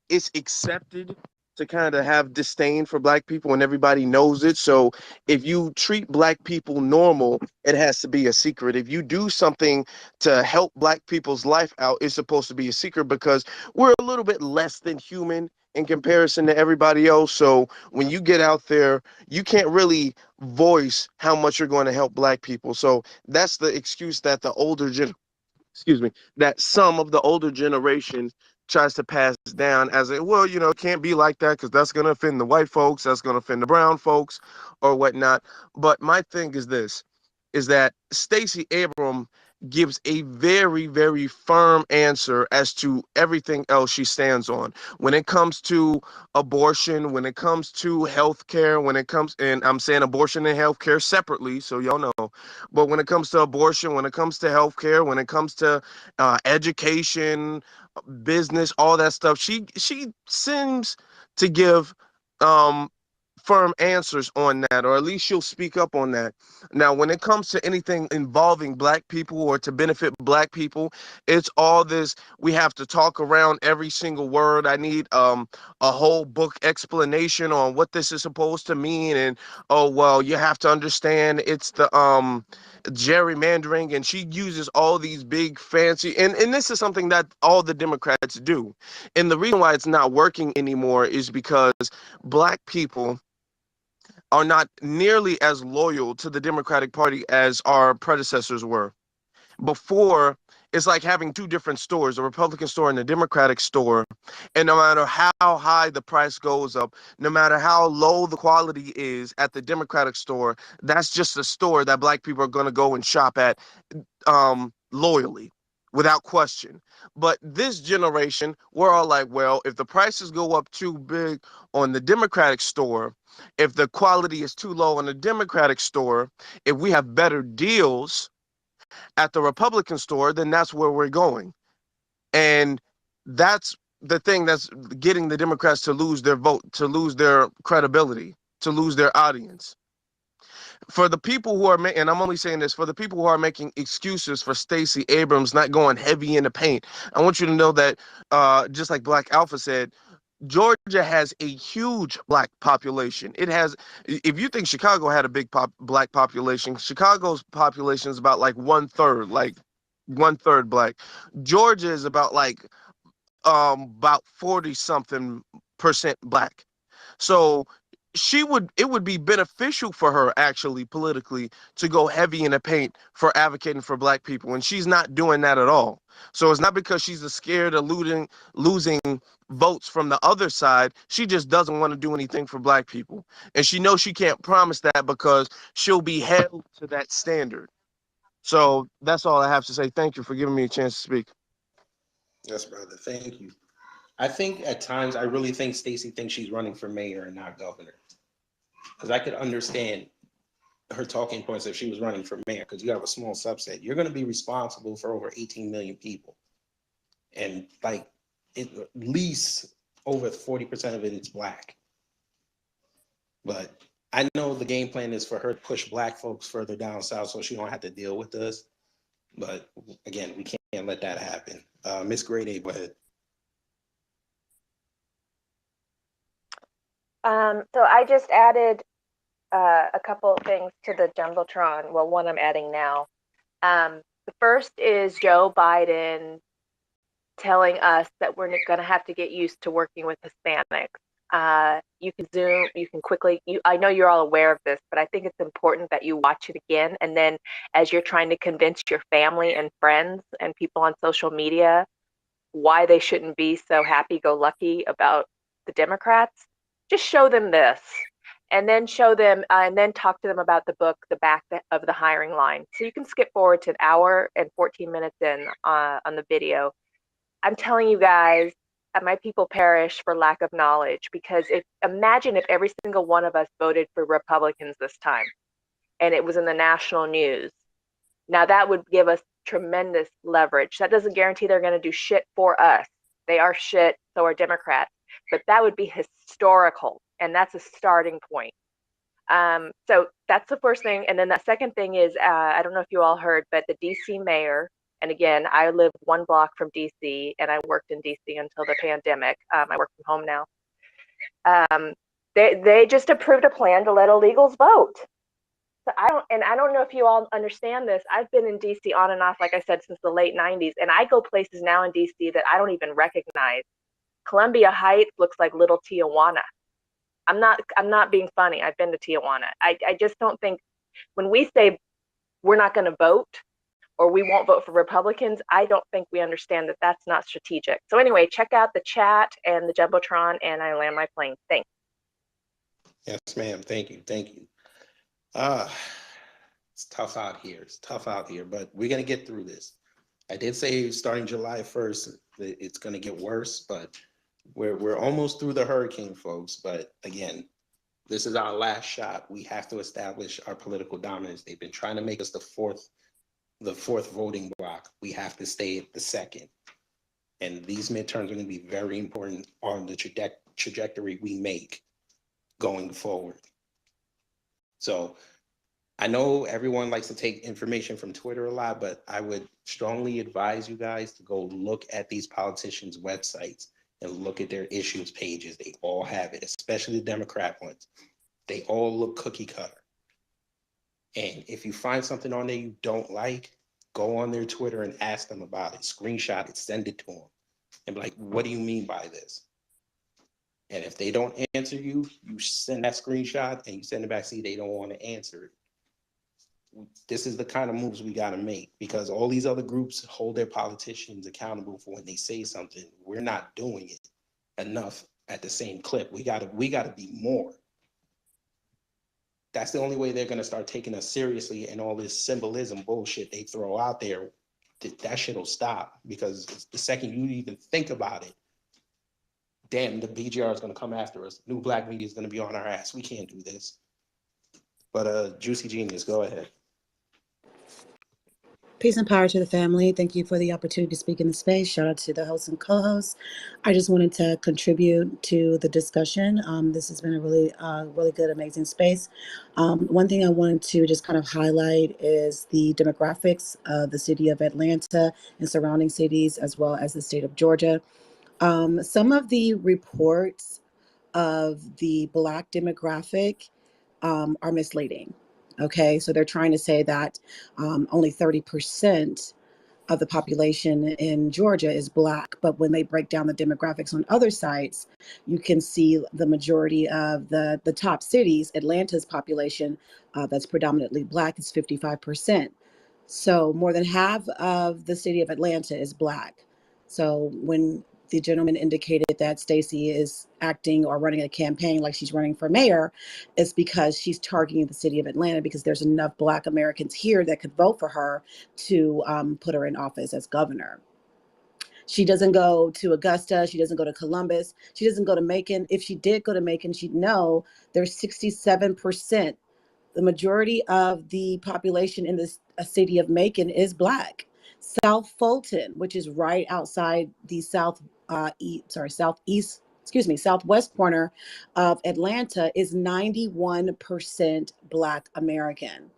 it's accepted to kind of have disdain for black people and everybody knows it. So if you treat black people normal, it has to be a secret. If you do something to help black people's life out, it's supposed to be a secret because we're a little bit less than human in comparison to everybody else. So when you get out there, you can't really voice how much you're going to help black people. So that's the excuse that that some of the older generation tries to pass down as a, well, it can't be like that because that's going to offend the white folks, that's going to offend the brown folks or whatnot. But my thing is this, is that Stacey Abrams gives a very, very firm answer as to everything else she stands on. When it comes to abortion, when it comes to healthcare, when it comes, and I'm saying abortion and healthcare separately, so y'all know, but when it comes to abortion, when it comes to healthcare, when it comes to education, business, all that stuff, she seems to give um firm answers on that, or at least she'll speak up on that. Now, when it comes to anything involving black people or to benefit black people, it's all this, we have to talk around every single word. I need a whole book explanation on what this is supposed to mean, and oh well, you have to understand it's the gerrymandering, and she uses all these big fancy, and this is something that all the Democrats do. And the reason why it's not working anymore is because black people are not nearly as loyal to the Democratic Party as our predecessors were. Before, it's like having two different stores, a Republican store and a Democratic store. And no matter how high the price goes up, no matter how low the quality is at the Democratic store, that's just a store that black people are going to go and shop at loyally, without question. But this generation, we're all like, well, if the prices go up too big on the Democratic store, if the quality is too low on the Democratic store, if we have better deals at the Republican store, then that's where we're going. And that's the thing that's getting the Democrats to lose their vote, to lose their credibility, to lose their audience. For the people who are making, and I'm only saying this, for the people who are making excuses for Stacey Abrams not going heavy in the paint, I want you to know that, just like Black Alpha said, Georgia has a huge black population. It has, if you think Chicago had a big black population, Chicago's population is about like one third black. Georgia is about 40 something percent black. So it would be beneficial for her actually politically to go heavy in the paint for advocating for black people, and she's not doing that at all. So it's not because she's scared of losing votes from the other side. She just doesn't want to do anything for black people, and she knows she can't promise that because she'll be held to that standard. So that's all I have to say. Thank you for giving me a chance to speak. Yes, brother. Thank you. I think at times I really think Stacey thinks she's running for mayor and not governor. Because I could understand her talking points if she was running for mayor, because you have a small subset. You're going to be responsible for over 18 million people. And like at least over 40% of it is black. But I know the game plan is for her to push black folks further down south so she don't have to deal with us. But again, we can't let that happen. Miss Grady, go ahead. So I just added a couple of things to the Jumbotron. Well, one I'm adding now. The first is Joe Biden telling us that we're going to have to get used to working with Hispanics. You can Zoom, you can quickly, I know you're all aware of this, but I think it's important that you watch it again. And then as you're trying to convince your family and friends and people on social media why they shouldn't be so happy-go-lucky about the Democrats, just show them this. And then show them, and then talk to them about the book, The Back of the Hiring Line. So you can skip forward to an hour and 14 minutes in on the video. I'm telling you guys, my people perish for lack of knowledge, because imagine if every single one of us voted for Republicans this time and it was in the national news. Now that would give us tremendous leverage. That doesn't guarantee they're going to do shit for us. They are shit, so are Democrats. But that would be historical, and that's a starting point. So that's the first thing. And then the second thing is, I don't know if you all heard, but the DC mayor, and again, I live one block from DC, and I worked in DC until the pandemic. I work from home now. They just approved a plan to let illegals vote. So I don't know if you all understand this. I've been in DC on and off, like I said, since the late 90s, and I go places now in DC that I don't even recognize. Columbia Heights looks like little Tijuana. I'm not being funny. I've been to Tijuana. I just don't think, when we say we're not going to vote or we won't vote for Republicans, I don't think we understand that that's not strategic. So anyway, check out the chat and the Jumbotron, and I land my plane. Thanks. Yes, ma'am. Thank you. Thank you. It's tough out here. It's tough out here, but we're going to get through this. I did say starting July 1st, it's going to get worse, but we're almost through the hurricane, folks. But again, this is our last shot. We have to establish our political dominance. They've been trying to make us the fourth voting bloc. We have to stay at the second. And these midterms are going to be very important on the trajectory we make going forward. So I know everyone likes to take information from Twitter a lot, but I would strongly advise you guys to go look at these politicians' websites and look at their issues pages. They all have it, especially the Democrat ones. They all look cookie cutter. And if you find something on there you don't like, go on their Twitter and ask them about it. Screenshot it, send it to them. And be like, what do you mean by this? And if they don't answer you, you send that screenshot and you send it back, see they don't want to answer it. This is the kind of moves we got to make, because all these other groups hold their politicians accountable for when they say something. We're not doing it enough at the same clip. We got to be more. That's the only way they're going to start taking us seriously, and all this symbolism bullshit they throw out there, that shit will stop, because the second you even think about it, damn, the BGR is going to come after us. New black media is going to be on our ass. We can't do this. But Juicy Genius, go ahead. Peace and power to the family. Thank you for the opportunity to speak in the space. Shout out to the hosts and co-hosts. I just wanted to contribute to the discussion. This has been a really good, amazing space. One thing I wanted to just kind of highlight is the demographics of the city of Atlanta and surrounding cities, as well as the state of Georgia. Some of the reports of the Black demographic are misleading. Okay, so they're trying to say that only 30% of the population in Georgia is Black, but when they break down the demographics on other sites, you can see the majority of the top cities. Atlanta's population that's predominantly Black is 55%. So more than half of the city of Atlanta is Black. So when the gentleman indicated that Stacey is acting or running a campaign like she's running for mayor, it's because she's targeting the city of Atlanta, because there's enough Black Americans here that could vote for her to put her in office as governor. She doesn't go to Augusta. She doesn't go to Columbus. She doesn't go to Macon. If she did go to Macon, she'd know there's 67%. The majority of the population in this city of Macon is Black. South Fulton, which is right outside the southwest corner of Atlanta, is 91% Black American.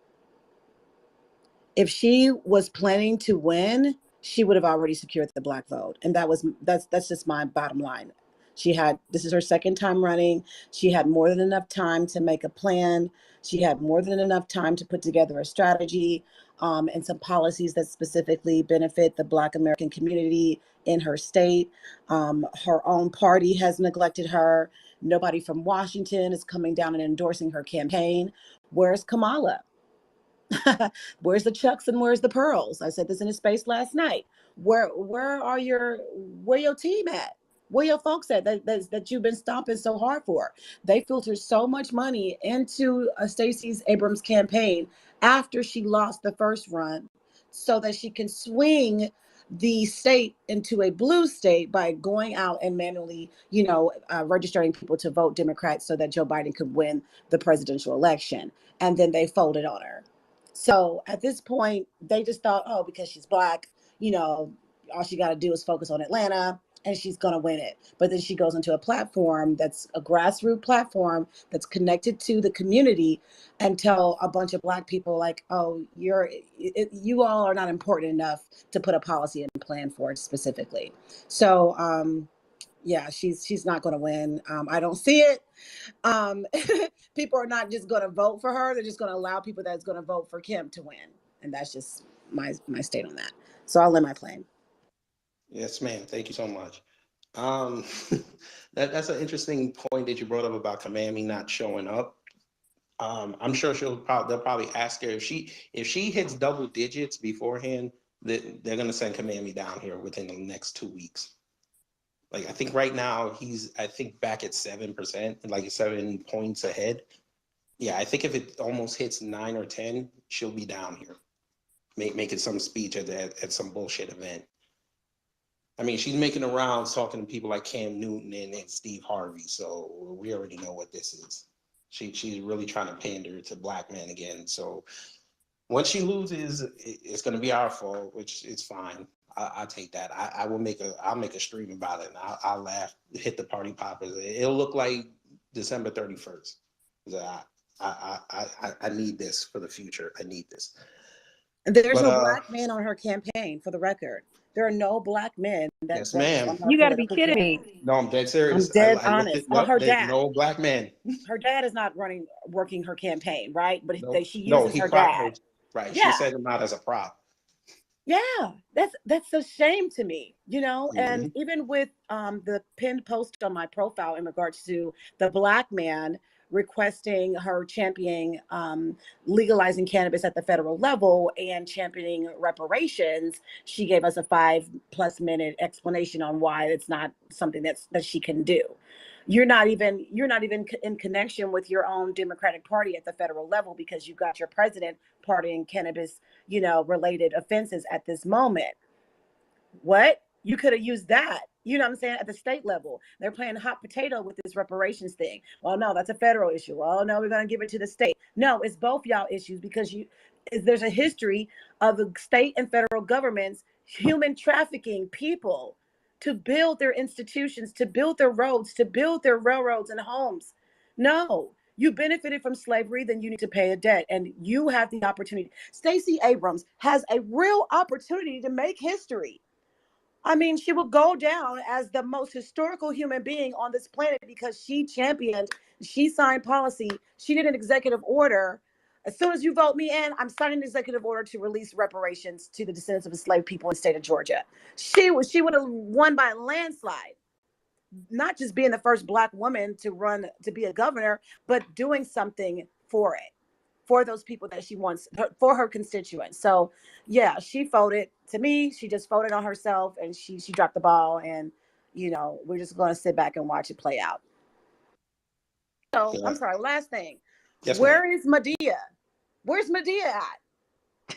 If she was planning to win, she would have already secured the Black vote. And that's just my bottom line. This is her second time running. She had more than enough time to make a plan. She had more than enough time to put together a strategy and some policies that specifically benefit the Black American community in her state. Her own party has neglected her. Nobody from Washington is coming down and endorsing her campaign. Where's Kamala? Where's the Chucks and where's the pearls? I said this in a space last night. Where your team at? Where your folks at that you've been stomping so hard for? They filtered so much money into Stacey Abrams' campaign after she lost the first run so that she can swing the state into a blue state by going out and manually, registering people to vote Democrat so that Joe Biden could win the presidential election. And then they folded on her. So at this point, they just thought, oh, because she's Black, all she got to do is focus on Atlanta and she's going to win it. But then she goes into a platform that's a grassroots platform that's connected to the community and tell a bunch of Black people like, oh, you all are not important enough to put a policy and plan for it specifically. So, yeah, she's not going to win. I don't see it. People are not just going to vote for her. They're just going to allow people that's going to vote for Kim to win. And that's just my state on that. So I'll land my plane. Yes, ma'am. Thank you so much. That's an interesting point that you brought up about Kamami not showing up. I'm sure they'll probably ask her if she hits double digits beforehand, that they're going to send Kamami down here within the next 2 weeks. Like, I think right now he's back at 7%, like 7 points ahead. Yeah, I think if it almost hits 9 or 10, she'll be down here, making some speech at some bullshit event. I mean, she's making the rounds talking to people like Cam Newton and Steve Harvey, so we already know what this is. She's really trying to pander to Black men again. So once she loses, it's going to be our fault, which is fine. I'll take that. I'll make a stream about it, and I'll laugh, hit the party poppers. It'll look like December 31st. I need this for the future. I need this. There's no Black man on her campaign, for the record. There are no Black men that yes, ma'am. You got to be kidding me. No, I'm dead serious. I'm dead honest. Her dad. No Black man. Her dad is not working her campaign, right? But she uses no, he her dad. Right. Yeah. She set him out as a prop. Yeah, that's a shame to me, and even with the pinned post on my profile in regards to the Black man requesting her championing legalizing cannabis at the federal level and championing reparations, she gave us a 5+ minute explanation on why it's not something that she can do. You're not even in connection with your own Democratic Party at the federal level because you've got your president pardoning cannabis, related offenses at this moment. What? You could have used that, what I'm saying, at the state level. They're playing hot potato with this reparations thing. Well, no, that's a federal issue. Well, no, we're going to give it to the state. No, it's both y'all issues because there's a history of the state and federal governments human trafficking people to build their institutions, to build their roads, to build their railroads and homes. No, you benefited from slavery, then you need to pay a debt. And you have the opportunity. Stacey Abrams has a real opportunity to make history. I mean, she will go down as the most historical human being on this planet because she signed policy. She did an executive order. As soon as you vote me in, I'm signing an executive order to release reparations to the descendants of enslaved people in the state of Georgia. She would have won by a landslide, not just being the first Black woman to be a governor, but doing something for it, for those people that she wants, for her constituents. So yeah, she folded. To me, she just folded on herself and she dropped the ball, and we're just going to sit back and watch it play out. So yeah. I'm sorry, last thing. Yes, where is Medea? Where's Medea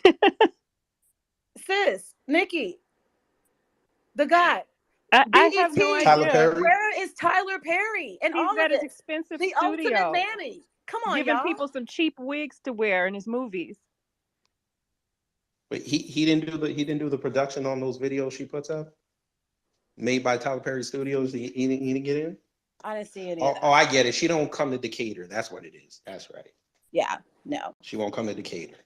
at? Sis, Nikki, The guy. I have no BET. Tyler idea. Perry. Where is Tyler Perry and He's all of at his this? expensive The ultimate studio, nanny. Come on, giving y'all. people some cheap wigs to wear in his movies. But he didn't do the production on those videos she puts up, made by Tyler Perry Studios. He didn't get in. I didn't see any of Oh, that. I get it. She don't come to Decatur. That's what it is. That's right. Yeah, no. She won't come to Decatur.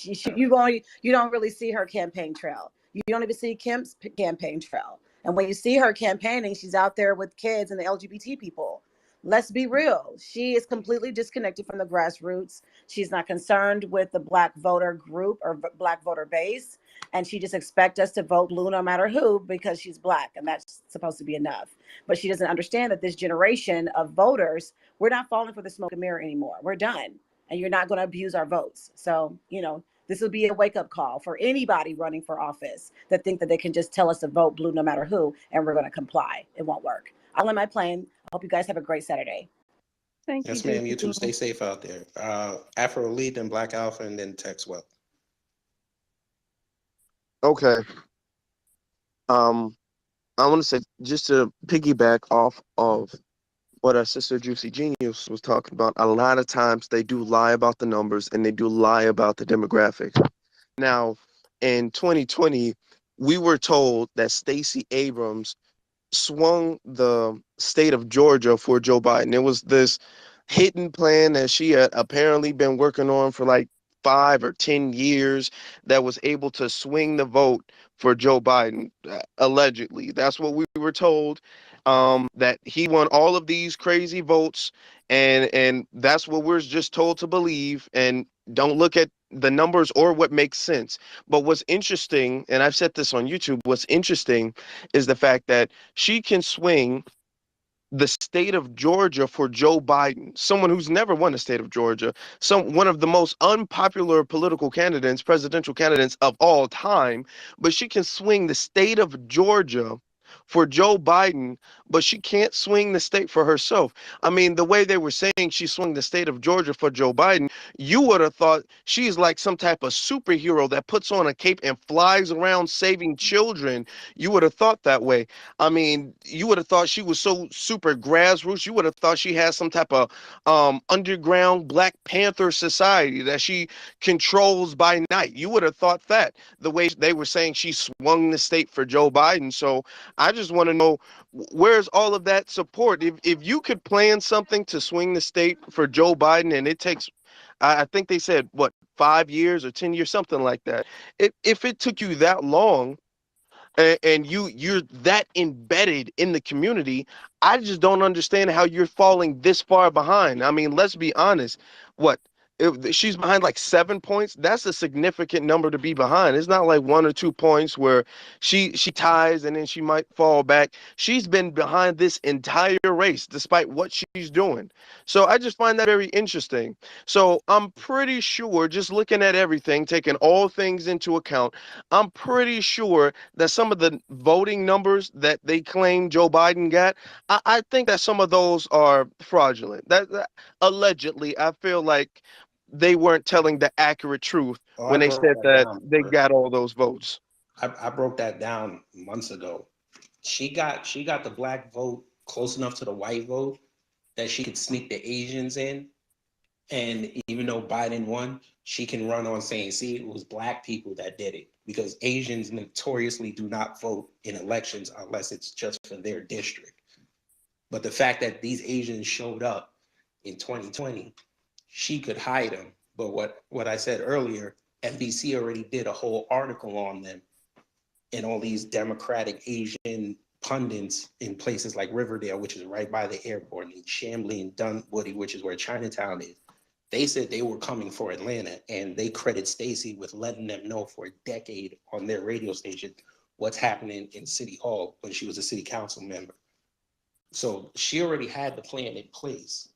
You don't really see her campaign trail. You don't even see Kim's campaign trail. And when you see her campaigning, she's out there with kids and the LGBT people. Let's be real. She is completely disconnected from the grassroots. She's not concerned with the black voter group or black voter base. And she just expects us to vote blue no matter who because she's black. And that's supposed to be enough. But she doesn't understand that this generation of voters, we're not falling for the smoke and mirror anymore. We're done. And you're not going to abuse our votes. So, this will be a wake-up call for anybody running for office that think that they can just tell us to vote blue no matter who, and we're going to comply. It won't work. I'll end my plane. I hope you guys have a great Saturday. Thank you, Yes, ma'am. You Juicy too. J. Stay safe out there. Afro Elite, then Black Alpha, and then Tex Well. Okay. I want to say, just to piggyback off of what our sister Juicy Genius was talking about, a lot of times they do lie about the numbers and they do lie about the demographics. Now, in 2020, we were told that Stacey Abrams swung the state of Georgia for Joe Biden. It was this hidden plan that she had apparently been working on for like 5 or 10 years that was able to swing the vote for Joe Biden, allegedly. That's what we were told. That he won all of these crazy votes, and that's what we're just told to believe. And don't look at the numbers or what makes sense. But what's interesting, and I've said this on YouTube, what's interesting is the fact that she can swing the state of Georgia for Joe Biden, someone who's never won the state of Georgia, one of the most unpopular political candidates, presidential candidates of all time, but she can swing the state of Georgia for Joe Biden, but she can't swing the state for herself. I mean, the way they were saying she swung the state of Georgia for Joe Biden, you would have thought she's like some type of superhero that puts on a cape and flies around saving children. You would have thought that way. I mean, you would have thought she was so super grassroots. You would have thought she had some type of underground Black Panther society that she controls by night. You would have thought that the way they were saying she swung the state for Joe Biden. So I just want to know, where's all of that support? If you could plan something to swing the state for Joe Biden, and it takes, I think they said, what, 5 years or 10 years, something like that. If it took you that long, and you're that embedded in the community, I just don't understand how you're falling this far behind. I mean, let's be honest. What, if she's behind like 7 points, that's a significant number to be behind. It's not like 1 or 2 points where she ties and then she might fall back. She's been behind this entire race despite what she's doing. So I just find that very interesting. So I'm pretty sure, just looking at everything, taking all things into account, I'm pretty sure that some of the voting numbers that they claim Joe Biden got, I think that some of those are fraudulent. That allegedly, I feel like they weren't telling the accurate truth Oh, I when they broke said that that down. they got all those votes. I broke that down months ago. She got the black vote close enough to the white vote that she could sneak the Asians in. And even though Biden won, she can run on saying, see, it was black people that did it, because Asians notoriously do not vote in elections unless it's just for their district. But the fact that these Asians showed up in 2020, she could hide them. But what I said earlier, NBC already did a whole article on them, and all these Democratic Asian pundits in places like Riverdale, which is right by the airport, and Chamblee and Dunwoody, which is where Chinatown is. They said they were coming for Atlanta, and they credit Stacey with letting them know for a decade on their radio station what's happening in City Hall when she was a city council member. So she already had the plan in place,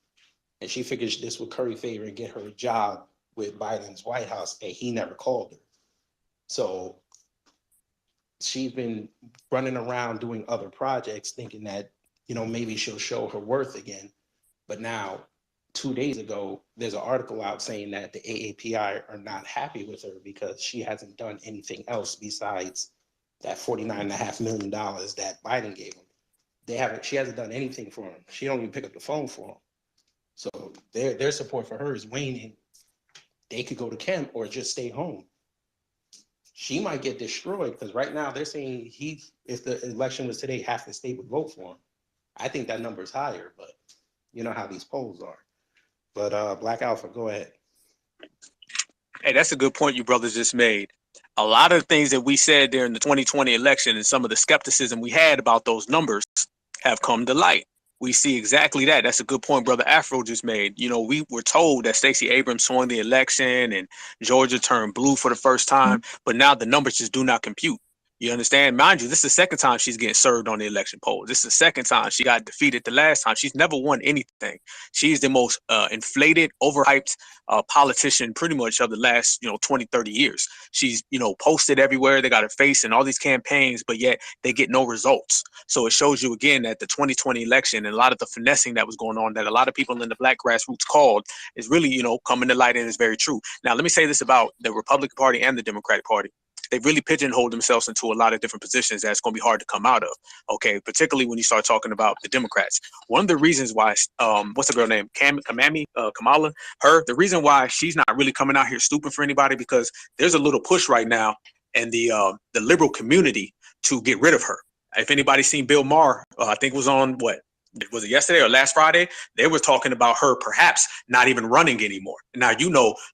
and she figured this would curry favor and get her a job with Biden's White House, and he never called her. So she's been running around doing other projects thinking that, maybe she'll show her worth again. But now, 2 days ago, there's an article out saying that the AAPI are not happy with her because she hasn't done anything else besides that $49.5 million that Biden gave him. She hasn't done anything for him. She don't even pick up the phone for him. So their support for her is waning. They could go to Kemp or just stay home. She might get destroyed because right now they're saying if the election was today, half the state would vote for him. I think that number is higher, but you know how these polls are. But Black Alpha, go ahead. Hey, that's a good point you brothers just made. A lot of the things that we said during the 2020 election and some of the skepticism we had about those numbers have come to light. We see exactly that. That's a good point Brother Afro just made. You know, we were told that Stacey Abrams swung the election and Georgia turned blue for the first time, but now the numbers just do not compute. You understand? Mind you, this is the second time she's getting served on the election poll. This is the second time she got defeated the last time. She's never won anything. She's the most inflated, overhyped politician pretty much of the last, 20, 30 years. She's, posted everywhere. They got her face in all these campaigns, but yet they get no results. So it shows you again that the 2020 election and a lot of the finessing that was going on that a lot of people in the black grassroots called is really, coming to light and is very true. Now, let me say this about the Republican Party and the Democratic Party. They really pigeonholed themselves into a lot of different positions that's going to be hard to come out of. Okay, particularly when you start talking about the Democrats. One of the reasons why, what's the girl name? Kamala. The reason why she's not really coming out here stooping for anybody because there's a little push right now in the liberal community to get rid of her. If anybody's seen Bill Maher, I think it was on was it yesterday or last Friday? They were talking about her perhaps not even running anymore. Now,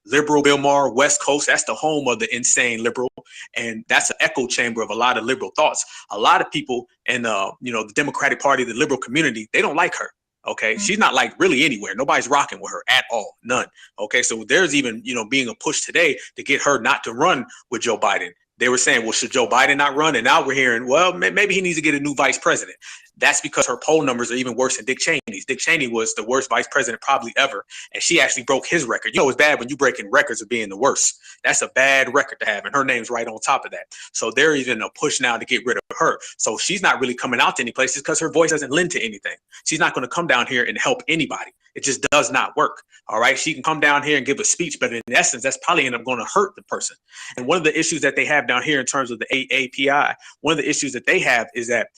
liberal Bill Maher, West Coast, that's the home of the insane liberal. And that's an echo chamber of a lot of liberal thoughts. A lot of people in, the Democratic Party, the liberal community, they don't like her. Okay. She's not like really anywhere. Nobody's rocking with her at all. None. Okay. So there's even, being a push today to get her not to run with Joe Biden. They were saying, well, should Joe Biden not run? And now we're hearing, well, maybe he needs to get a new vice president. That's because her poll numbers are even worse than Dick Cheney's. Dick Cheney was the worst vice president probably ever. And she actually broke his record. It's bad when you breaking records of being the worst. That's a bad record to have. And her name's right on top of that. So they're even a push now to get rid of her. So she's not really coming out to any places because her voice doesn't lend to anything. She's not going to come down here and help anybody. It just does not work. All right. She can come down here and give a speech, but in essence, that's probably end up going to hurt the person. And one of the issues that they have down here in terms of the AAPI, one of the issues that they have is that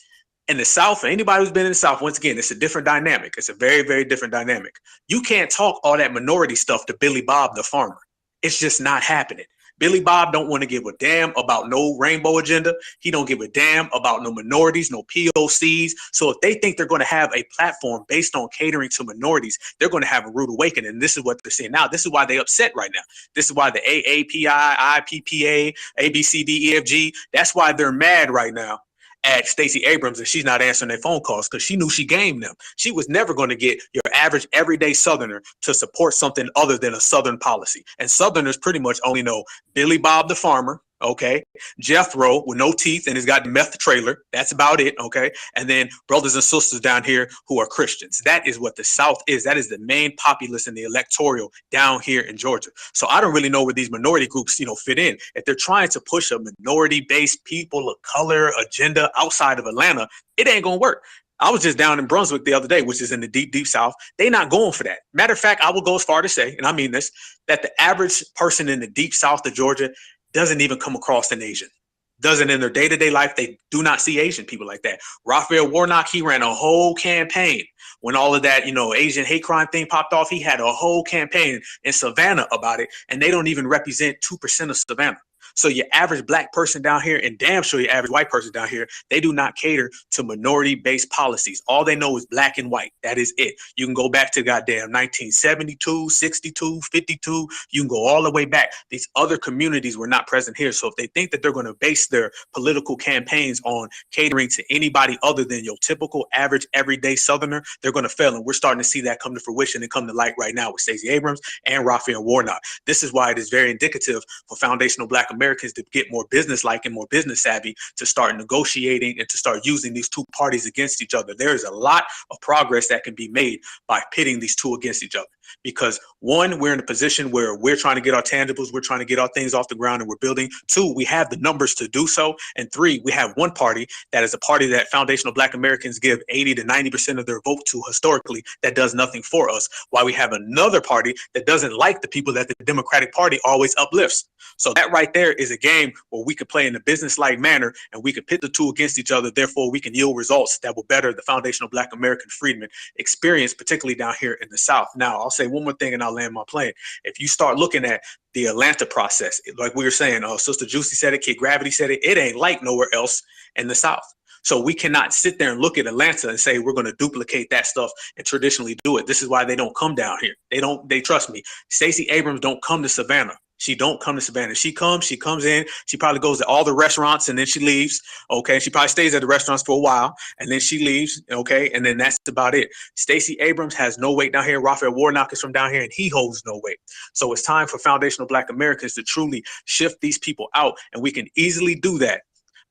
in the South, and anybody who's been in the South, once again, it's a different dynamic. It's a very, very different dynamic. You can't talk all that minority stuff to Billy Bob the farmer. It's just not happening. Billy Bob don't want to give a damn about no rainbow agenda. He don't give a damn about no minorities, no POCs. So if they think they're going to have a platform based on catering to minorities, they're going to have a rude awakening. And this is what they're saying now. This is why they're upset right now. This is why the AAPI, IPPA, ABCD, that's why they're mad right now at Stacey Abrams and she's not answering their phone calls because she knew she gamed them. She was never going to get your average everyday Southerner to support something other than a Southern policy. And Southerners pretty much only know Billy Bob the farmer, okay, Jethro with no teeth and has got the meth trailer. That's about it, okay? And then brothers and sisters down here who are Christians. That is what the South is. That is the main populace in the electoral down here in Georgia. So I don't really know where these minority groups, fit in. If they're trying to push a minority-based people of color agenda outside of Atlanta, it ain't gonna work. I was just down in Brunswick the other day, which is in the deep, deep South. They're not going for that. Matter of fact, I will go as far to say, and I mean this, that the average person in the deep South of Georgia doesn't even come across an Asian. Doesn't in their day-to-day life, they do not see Asian people like that. Raphael Warnock, he ran a whole campaign when all of that, Asian hate crime thing popped off. He had a whole campaign in Savannah about it, and they don't even represent 2% of Savannah. So your average black person down here, and damn sure your average white person down here, they do not cater to minority-based policies. All they know is black and white. That is it. You can go back to goddamn 1972, 62, 52. You can go all the way back. These other communities were not present here. So if they think that they're going to base their political campaigns on catering to anybody other than your typical average everyday Southerner, they're going to fail. And we're starting to see that come to fruition and come to light right now with Stacey Abrams and Raphael Warnock. This is why it is very indicative for foundational Black Americans to get more business-like and more business savvy, to start negotiating and to start using these two parties against each other. There is a lot of progress that can be made by pitting these two against each other. because one, we're in a position where we're trying to get our tangibles, we're trying to get our things off the ground and we're building. Two, we have the numbers to do so. And three, we have one party that is a party that foundational Black Americans give 80 to 90% of their vote to historically that does nothing for us, while we have another party that doesn't like the people that the Democratic Party always uplifts. So that right there is a game where we could play in a business-like manner and we could pit the two against each other. Therefore, we can yield results that will better the foundational Black American freedmen experience, particularly down here in the South. Now, I'll say one more thing and I'll land my plane. If you start looking at the Atlanta process, like we were saying, Sister Juicy said it, Kid Gravity said it, it ain't like nowhere else in the South. So we cannot sit there and look at Atlanta and say we're going to duplicate that stuff and traditionally do it. This is why they don't come down here. They trust me. Stacey Abrams don't come to Savannah. She don't come to Savannah. She comes in, she probably goes to all the restaurants and then she leaves. Okay. She probably stays at the restaurants for a while and then she leaves. Okay. And then that's about it. Stacey Abrams has no weight down here. Raphael Warnock is from down here and he holds no weight. So it's time for foundational Black Americans to truly shift these people out. And we can easily do that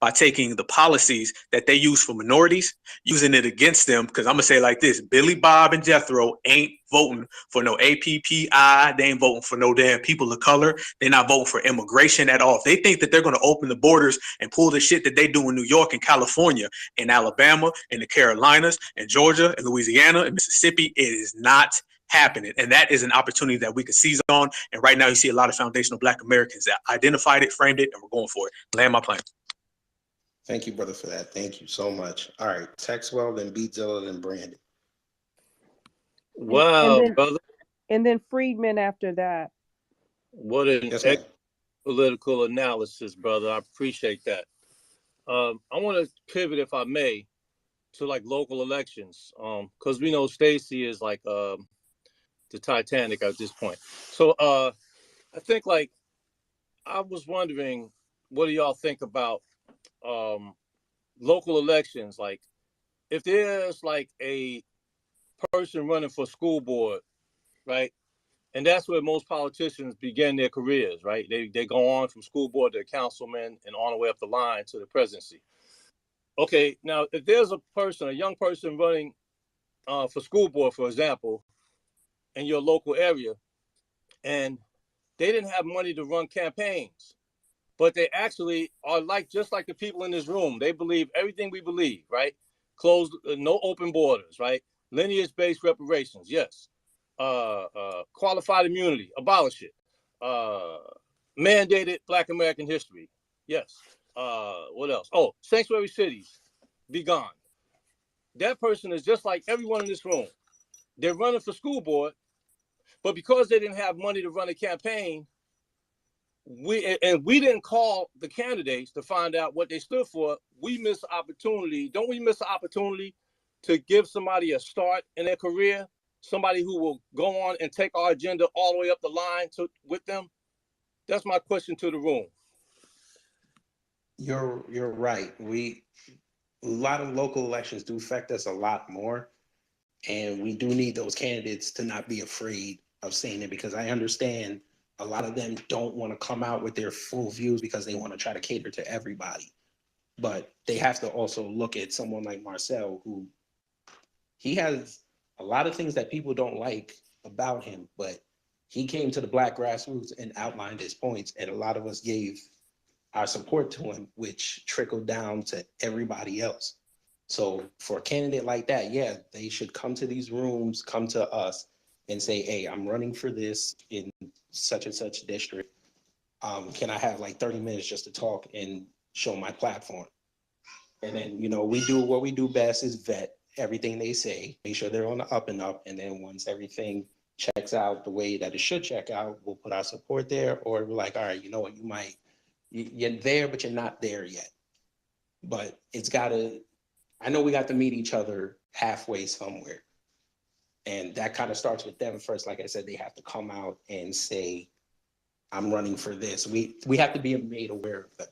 by taking the policies that they use for minorities, using it against them. Because I'm going to say it like this, Billy Bob and Jethro ain't voting for no APPI. They ain't voting for no damn people of color. They're not voting for immigration at all. If they think that they're going to open the borders and pull the shit that they do in New York and California, in Alabama, in the Carolinas, in Georgia, in Louisiana, in Mississippi, it is not happening. And that is an opportunity that we could seize on. And right now you see a lot of foundational Black Americans that identified it, framed it, and we're going for it. Land my plane. Thank you, brother, for that. Thank you so much. All right, Texwell, then Beatzilla, then Brandon. Wow, brother. And then Friedman after that. What an Yes, political analysis, brother. I appreciate that. I want to pivot, if I may, to like local elections, because we know Stacey is like the Titanic at this point. So I think like I was wondering, what do y'all think about local elections? Like, if there's like a person running for school board, right? And that's where most politicians begin their careers, right? They go on from school board to councilman and on the way up the line to the presidency. Okay, now if there's a young person running for school board, for example, in your local area, and they didn't have money to run campaigns, but they actually are just like the people in this room. They believe everything we believe, right? Closed, no open borders, right? Lineage-based reparations, yes. Qualified immunity, abolish it. Mandated Black American history, yes. What else? Oh, sanctuary cities, be gone. That person is just like everyone in this room. They're running for school board, but because they didn't have money to run a campaign, we didn't call the candidates to find out what they stood for. We missed the opportunity. Don't we miss the opportunity to give somebody a start in their career? Somebody who will go on and take our agenda all the way up the line with them? That's my question to the room. You're right. A lot of local elections do affect us a lot more. And we do need those candidates to not be afraid of saying it, because I understand a lot of them don't want to come out with their full views because they want to try to cater to everybody. But they have to also look at someone like Marcel, who he has a lot of things that people don't like about him, but he came to the Black grassroots and outlined his points, and a lot of us gave our support to him, which trickled down to everybody else. So for a candidate like that, yeah, they should come to these rooms, come to us and say, hey, I'm running for this in such and such district. Can I have like 30 minutes just to talk and show my platform? And then, we do what we do best is vet everything they say, make sure they're on the up and up. And then once everything checks out the way that it should check out, we'll put our support there. Or we're like, all right, you know what, you're there, but you're not there yet. But I know we got to meet each other halfway somewhere. And that kind of starts with them first. Like I said, they have to come out and say, I'm running for this. We have to be made aware of that.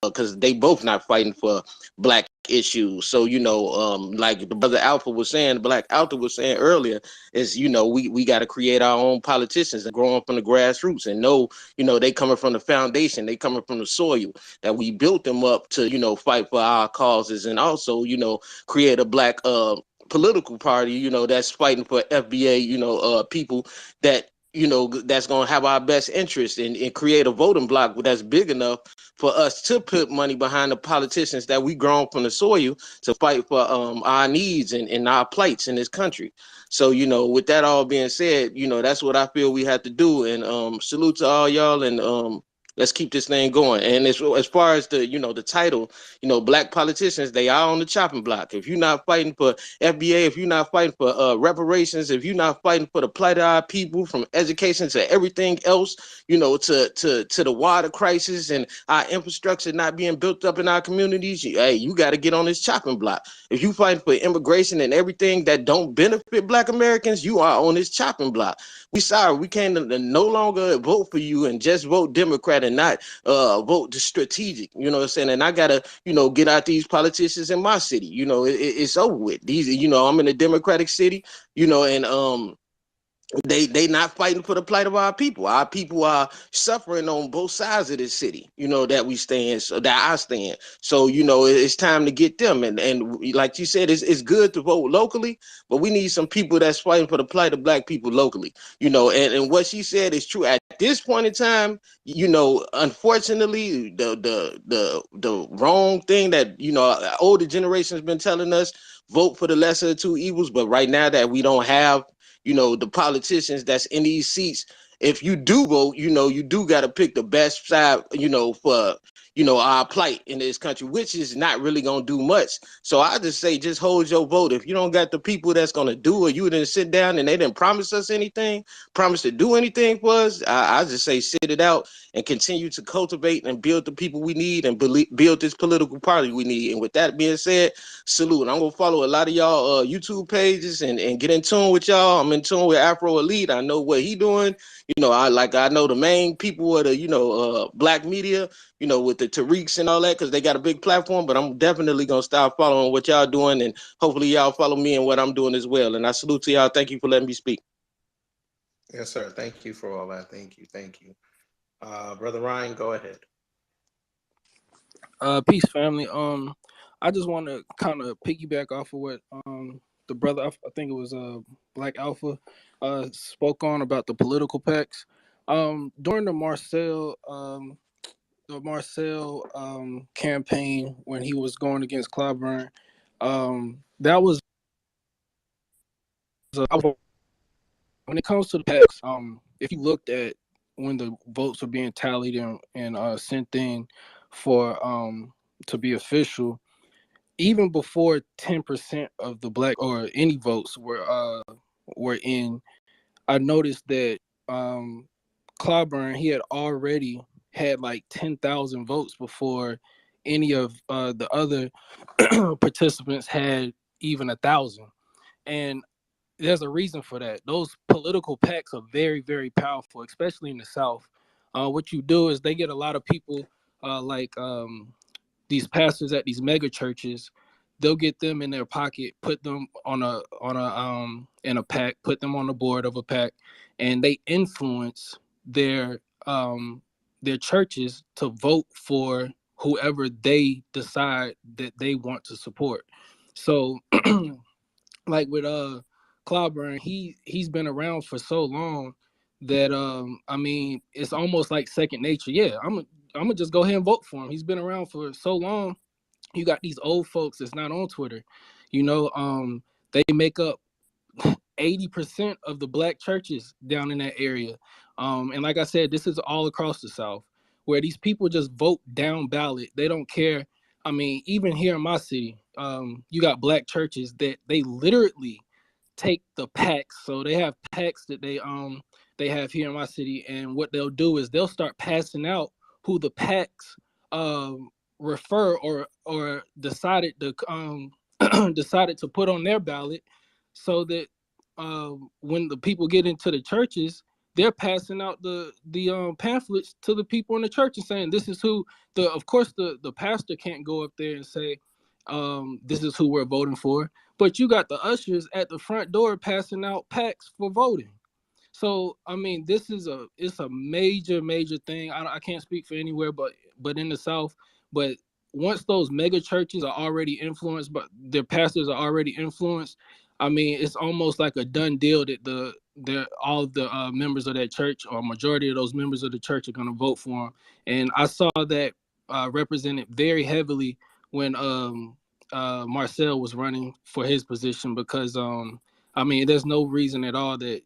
because they both not fighting for black issues. So, like the brother Alpha was saying, Black Alpha was saying earlier, is, we got to create our own politicians and grow up from the grassroots and know, they coming from the foundation, they coming from the soil, that we built them up to, fight for our causes, and also, create a black political party, that's fighting for FBA, people that, that's going to have our best interest, and create a voting block that's big enough for us to put money behind the politicians that we grown from the soil to fight for our needs and our plights in this country. So, with that all being said, that's what I feel we have to do. And salute to all y'all, and let's keep this thing going. And as far as the, the title, black politicians, they are on the chopping block. If you're not fighting for FBA, if you're not fighting for reparations, if you're not fighting for the plight of our people, from education to everything else, to the water crisis and our infrastructure not being built up in our communities, you got to get on this chopping block. If you fighting for immigration and everything that don't benefit black Americans, you are on this chopping block. We sorry, we can't no longer vote for you and just vote Democrat and not vote the strategic. You know what I'm saying? And I gotta, get out these politicians in my city. It's over with. These, I'm in a Democratic city, and they not fighting for the plight of our people. Our people are suffering on both sides of this city, that we stand, so that I stand. So, it's time to get them. And like you said, it's good to vote locally, but we need some people that's fighting for the plight of black people locally, and what she said is true. At this point in time, unfortunately, the wrong thing that, older generations been telling us, vote for the lesser of two evils. But right now that we don't have, the politicians that's in these seats, if you do vote, you do got to pick the best side, for, our plight in this country, which is not really going to do much. So I just say, just hold your vote. If you don't got the people that's going to do it, you didn't sit down and they didn't promise us anything, promise to do anything for us, I just say sit it out and continue to cultivate and build the people we need and build this political party we need. And with that being said, salute. I'm gonna follow a lot of y'all YouTube pages and get in tune with y'all. I'm in tune with Afro Elite. I know what he doing. I know the main people of the black media, with the Tariqs and all that, because they got a big platform. But I'm definitely gonna start following what y'all doing, and hopefully y'all follow me and what I'm doing as well. And I salute to y'all. Thank you for letting me speak. Yes, sir. Thank you for all that. Thank you. Thank you. Brother Ryan, go ahead. Peace, family. I just want to kind of piggyback off of what the brother, I think it was Black Alpha, spoke on about the political pacts. During the Marcel campaign, when he was going against Clyburn, that was when it comes to the pacts. If you looked at when the votes were being tallied and sent in for to be official, even before 10% of the black or any votes were in, I noticed that Clyburn, he had already had like 10,000 votes before any of the other participants had even 1,000. And there's a reason for that. Those political pacts are very, very powerful, especially in the South. What you do is they get a lot of people like these pastors at these mega churches. They'll get them in their pocket, put them in a pack, put them on the board of a pack, and they influence their churches to vote for whoever they decide that they want to support. So like with Clyburn, he's been around for so long that I mean, it's almost like second nature. Yeah, I'm gonna just go ahead and vote for him. He's been around for so long. You got these old folks that's not on Twitter. They make up 80% of the black churches down in that area. And like I said, this is all across the South, where these people just vote down ballot. They don't care. I mean, even here in my city, you got black churches that they literally take the packs. So they have packs that they have here in my city, and what they'll do is they'll start passing out who the packs refer or decided to decided to put on their ballot, so that when the people get into the churches, they're passing out the pamphlets to the people in the church and saying this is who of course the pastor can't go up there and say this is who we're voting for, but you got the ushers at the front door passing out packs for voting. So I mean, it's a major thing. I can't speak for anywhere, but in the South. But once those mega churches are already influenced, but their pastors are already influenced, I mean, it's almost like a done deal that all of the members of that church, or majority of those members of the church, are going to vote for them. And I saw that represented very heavily when Marcel was running for his position, because I mean, there's no reason at all that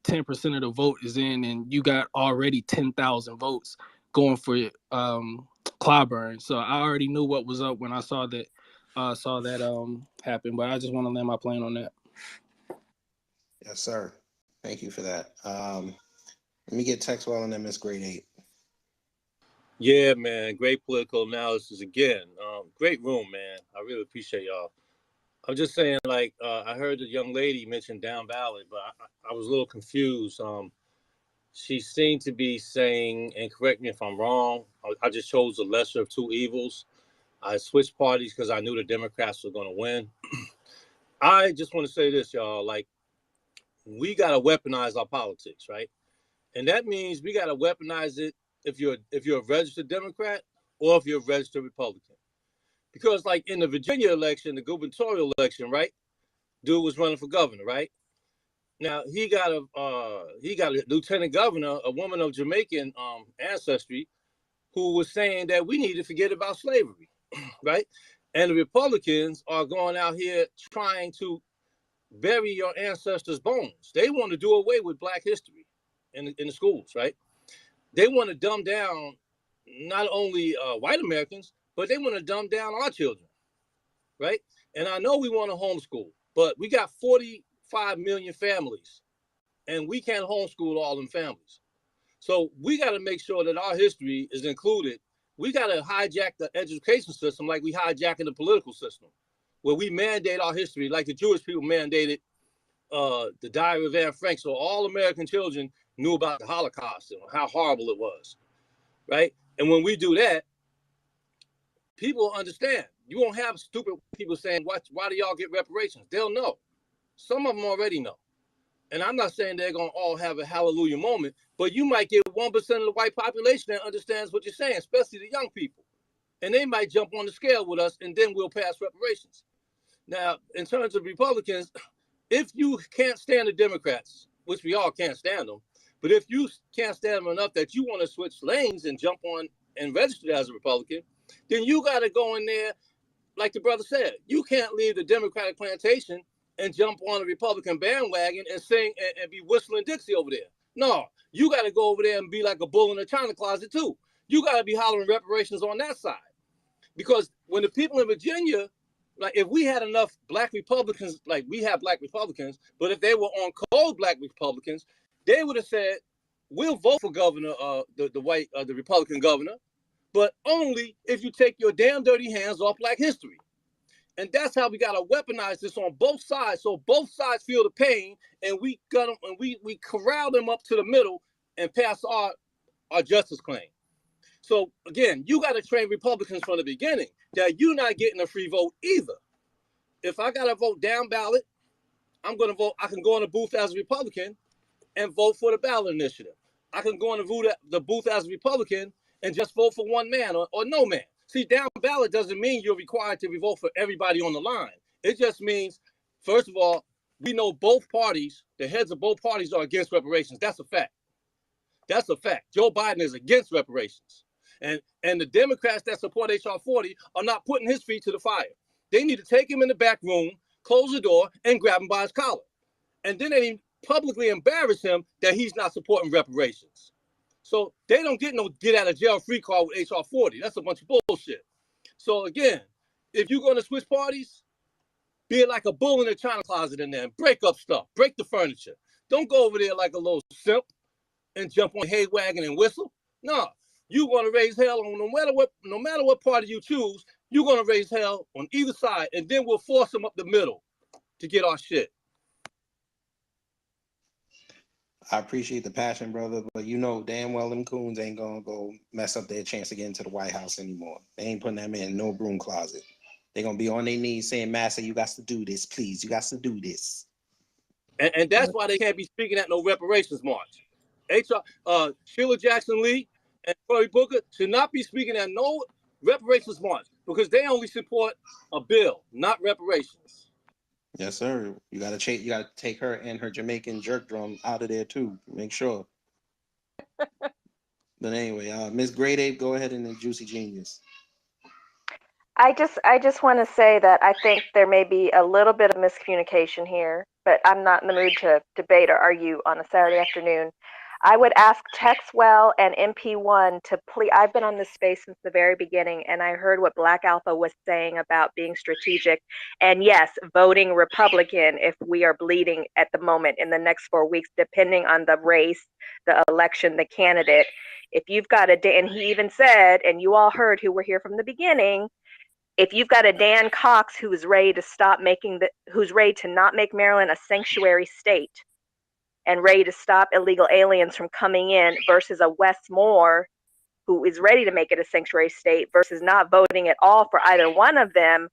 10% of the vote is in and you got already 10,000 votes going for Clyburn. So I already knew what was up when I saw that happen. But I just want to land my plane on that. Yes, sir. Thank you for that. Let me get Texwell and then Miss Grade 8. Yeah, man. Great political analysis again. Great room, man. I really appreciate y'all. I'm just saying, like, I heard the young lady mention down ballot, but I was a little confused. She seemed to be saying, and correct me if I'm wrong, I just chose the lesser of two evils. I switched parties because I knew the Democrats were going to win. I just want to say this, y'all. Like, we got to weaponize our politics, right? And that means we got to weaponize it if you're a registered Democrat or if you're a registered Republican. Because, like, in the Virginia election, the gubernatorial election, right? Dude was running for governor, right? Now he got a lieutenant governor, a woman of Jamaican ancestry, who was saying that we need to forget about slavery, right? And the Republicans are going out here trying to bury your ancestors' bones. They want to do away with Black history in the schools, right? They want to dumb down not only white Americans, but they want to dumb down our children, right? And I know we want to homeschool, but we got 45 million families, and we can't homeschool all them families. So we got to make sure that our history is included. We got to hijack the education system like we hijacking the political system, where we mandate our history like the Jewish people mandated the Diary of Anne Frank, so all American children knew about the Holocaust and how horrible it was, right? And when we do that, people understand. You won't have stupid people saying, why do y'all get reparations? They'll know. Some of them already know. And I'm not saying they're going to all have a hallelujah moment, but you might get 1% of the white population that understands what you're saying, especially the young people. And they might jump on the scale with us, and then we'll pass reparations. Now, in terms of Republicans, if you can't stand the Democrats, which we all can't stand them, but if you can't stand them enough that you want to switch lanes and jump on and register as a Republican, then you got to go in there, like the brother said. You can't leave the Democratic plantation and jump on a Republican bandwagon and sing and be whistling Dixie over there. No, you got to go over there and be like a bull in a china closet too. You got to be hollering reparations on that side. Because when the people in Virginia, like if we had enough Black Republicans, like we have Black Republicans, but if they were on cold Black Republicans, they would have said, we'll vote for governor, the Republican governor, but only if you take your damn dirty hands off Black history. And that's how we got to weaponize this on both sides, so both sides feel the pain, and we got them, and we corral them up to the middle and pass our justice claim. So again, you got to train Republicans from the beginning that you're not getting a free vote either. If I got to vote down ballot, I'm going to vote. I can go in the booth as a Republican and vote for the ballot initiative. I can go in the booth as a Republican and just vote for one man or no man. See, down ballot doesn't mean you're required to vote for everybody on the line. It just means, first of all, we know both parties, the heads of both parties are against reparations. That's a fact. That's a fact. Joe Biden is against reparations. And the Democrats that support H.R. 40 are not putting his feet to the fire. They need to take him in the back room, close the door, and grab him by his collar. And then they publicly embarrass him that he's not supporting reparations. So they don't get no get out of jail free card with H.R. 40. That's a bunch of bullshit. So again, if you're going to switch parties, be it like a bull in a china closet in there and break up stuff, break the furniture. Don't go over there like a little simp and jump on a hay wagon and whistle. No, you're going to raise hell on no matter what party you choose. You're going to raise hell on either side, and then we'll force them up the middle to get our shit. I appreciate the passion, brother, but you know damn well them coons ain't gonna go mess up their chance to get into the White House anymore. They ain't putting that man in no broom closet. They're gonna be on their knees saying, Master, you got to do this, please. You got to do this. And that's why they can't be speaking at no reparations march. Sheila Jackson Lee and Cory Booker should not be speaking at no reparations march because they only support a bill, not reparations. Yes, sir. You gotta take her and her Jamaican jerk drum out of there too. Make sure. But anyway, Miss Great Ape, go ahead and then Juicy Genius. I just want to say that I think there may be a little bit of miscommunication here, but I'm not in the mood to debate or argue on a Saturday afternoon. I would ask Texwell and MP1 to please. I've been on this space since the very beginning, and I heard what Black Alpha was saying about being strategic. And yes, voting Republican if we are bleeding at the moment in the next 4 weeks, depending on the race, the election, the candidate. If you've got and he even said, and you all heard who were here from the beginning, if you've got a Dan Cox who's ready to who's ready to not make Maryland a sanctuary state and ready to stop illegal aliens from coming in versus a Wes Moore who is ready to make it a sanctuary state versus not voting at all for either one of them,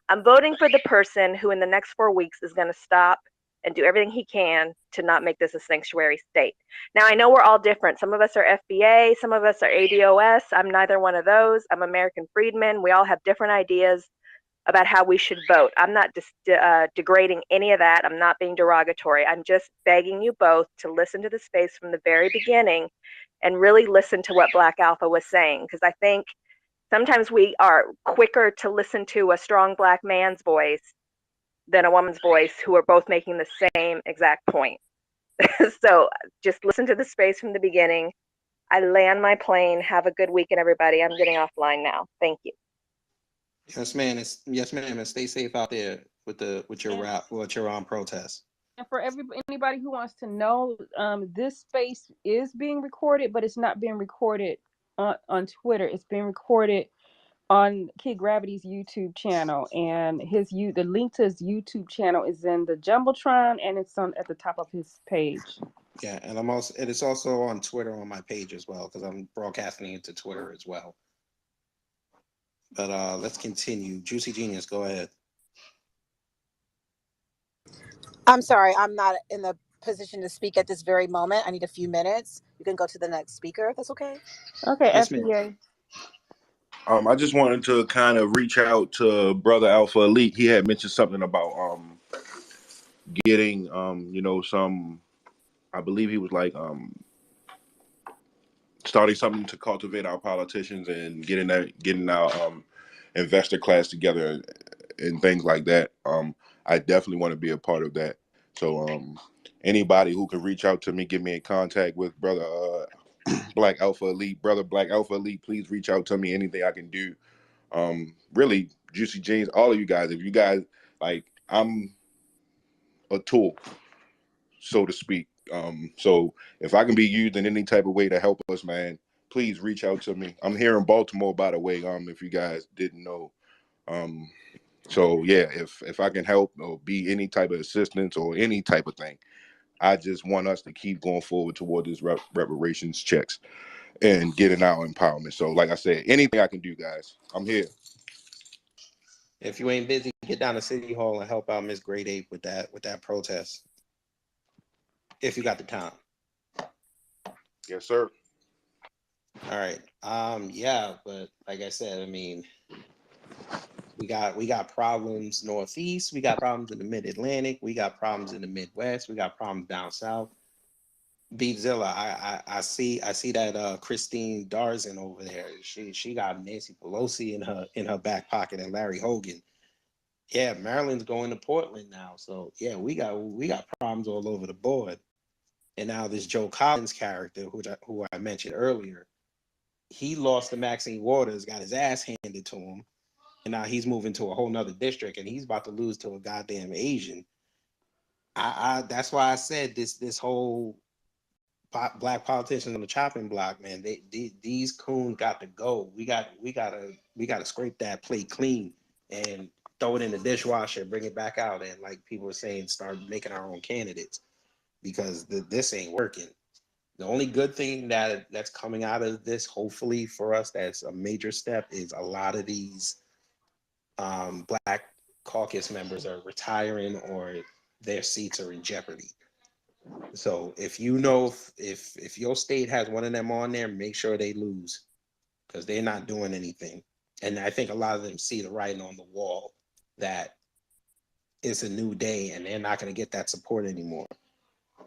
I'm voting for the person who in the next 4 weeks is going to stop and do everything he can to not make this a sanctuary state. Now, I know we're all different. Some of us are FBA, some of us are ADOS. I'm neither one of those. I'm American Freedmen. We all have different ideas about how we should vote. I'm not degrading any of that. I'm not being derogatory. I'm just begging you both to listen to the space from the very beginning and really listen to what Black Alpha was saying, because I think sometimes we are quicker to listen to a strong Black man's voice than a woman's voice who are both making the same exact point. So just listen to the space from the beginning. I land my plane. Have a good weekend, everybody. I'm getting offline now. Thank you. Yes, man. Yes, ma'am. And stay safe out there with your protest. And for anybody who wants to know, this space is being recorded, but it's not being recorded on Twitter. It's being recorded on Kid Gravity's YouTube channel, and the link to his YouTube channel is in the Jumbotron, and it's at the top of his page. Yeah, and it's also on Twitter on my page as well because I'm broadcasting it to Twitter as well. But let's continue. Juicy Genius, go ahead. I'm sorry, I'm not in the position to speak at this very moment. I need a few minutes. You can go to the next speaker if that's okay. Okay, Yes, FBA. I just wanted to kind of reach out to Brother Alpha Elite. He had mentioned something about getting some, I believe he was like starting something to cultivate our politicians and getting our investor class together and things like that. I definitely want to be a part of that. So anybody who can reach out to me, get me in contact with Brother Black Alpha Elite, Brother Black Alpha Elite, please reach out to me. Anything I can do. Really, Juicy James, all of you guys, if you guys like, I'm a tool, so to speak. So if I can be used in any type of way to help us, man, please reach out to me. I'm here in Baltimore, by the way, if you guys didn't know. So yeah, if I can help or be any type of assistance or any type of thing, I just want us to keep going forward toward this reparations checks and getting our empowerment. So like I said, anything I can do, guys, I'm here. If you ain't busy, get down to City Hall and help out Miss Great Ape with that protest. If you got the time. Yes, sir. All right. Yeah, but like I said, I mean, we got problems northeast, we got problems in the mid-Atlantic, we got problems in the Midwest, we got problems down south. Beatzilla, I see that Christine Darzin over there. She got Nancy Pelosi in her back pocket and Larry Hogan. Yeah, Maryland's going to Portland now. So yeah, we got problems all over the board. And now this Joe Collins character, who I mentioned earlier, he lost to Maxine Waters, got his ass handed to him, and now he's moving to a whole nother district, and he's about to lose to a goddamn Asian. I that's why I said this whole black politicians on the chopping block, man. These coons got to go. We gotta scrape that plate clean and throw it in the dishwasher, bring it back out, and like people were saying, start making our own candidates. because this ain't working. The only good thing that's coming out of this, hopefully for us, that's a major step, is a lot of these Black caucus members are retiring or their seats are in jeopardy. So if you know if your state has one of them on there, make sure they lose because they're not doing anything. And I think a lot of them see the writing on the wall that it's a new day and they're not going to get that support anymore.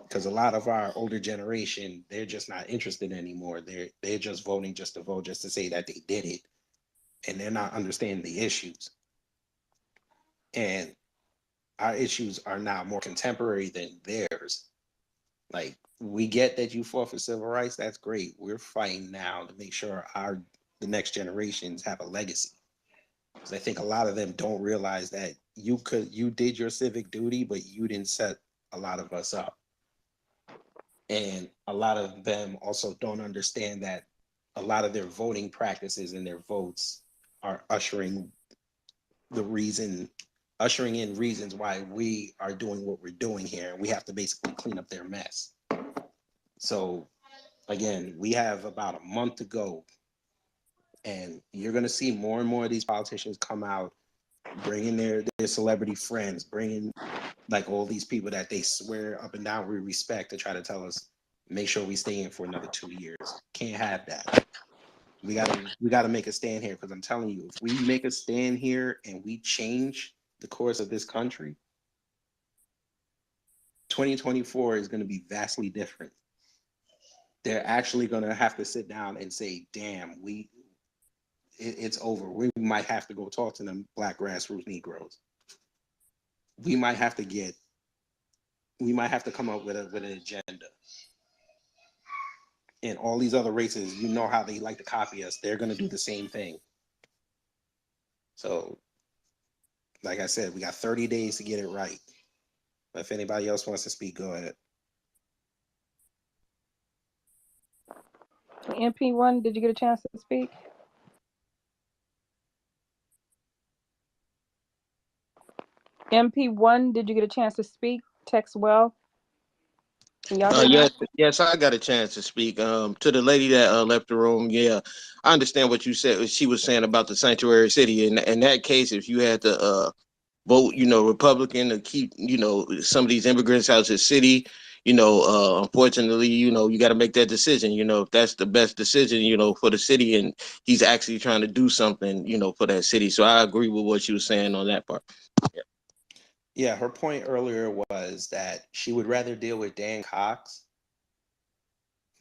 Because a lot of our older generation, they're just not interested anymore. They're just voting just to vote, just to say that they did it, and they're not understanding the issues. And our issues are now more contemporary than theirs. Like, we get that you fought for civil rights. That's great. We're fighting now to make sure the next generations have a legacy. Because I think a lot of them don't realize that you did your civic duty, but you didn't set a lot of us up. And a lot of them also don't understand that a lot of their voting practices and their votes are ushering in reasons why we are doing what we're doing here. And we have to basically clean up their mess. So again, we have about a month to go. And you're going to see more and more of these politicians come out, bringing their celebrity friends, bringing like all these people that they swear up and down we respect to try to tell us, make sure we stay in for another 2 years. Can't have that. We gotta make a stand here, because I'm telling you, if we make a stand here and we change the course of this country, 2024 is going to be vastly different. They're actually going to have to sit down and say, damn, it's over. We might have to go talk to them Black grassroots Negroes. We might have to come up with an agenda. And all these other races, you know how they like to copy us. They're going to do the same thing. So, like I said, we got 30 days to get it right. But if anybody else wants to speak, go ahead. MP1, did you get a chance to speak? MP1, did you get a chance to speak? Text well. Can y'all hear me? Yes, I got a chance to speak. To the lady that left the room, yeah, I understand what you said. What she was saying about the sanctuary city. In that case, if you had to vote, Republican to keep, some of these immigrants out of the city, unfortunately, you got to make that decision. If that's the best decision, for the city, and he's actually trying to do something, for that city. So I agree with what you were saying on that part. Yeah, her point earlier was that she would rather deal with Dan Cox,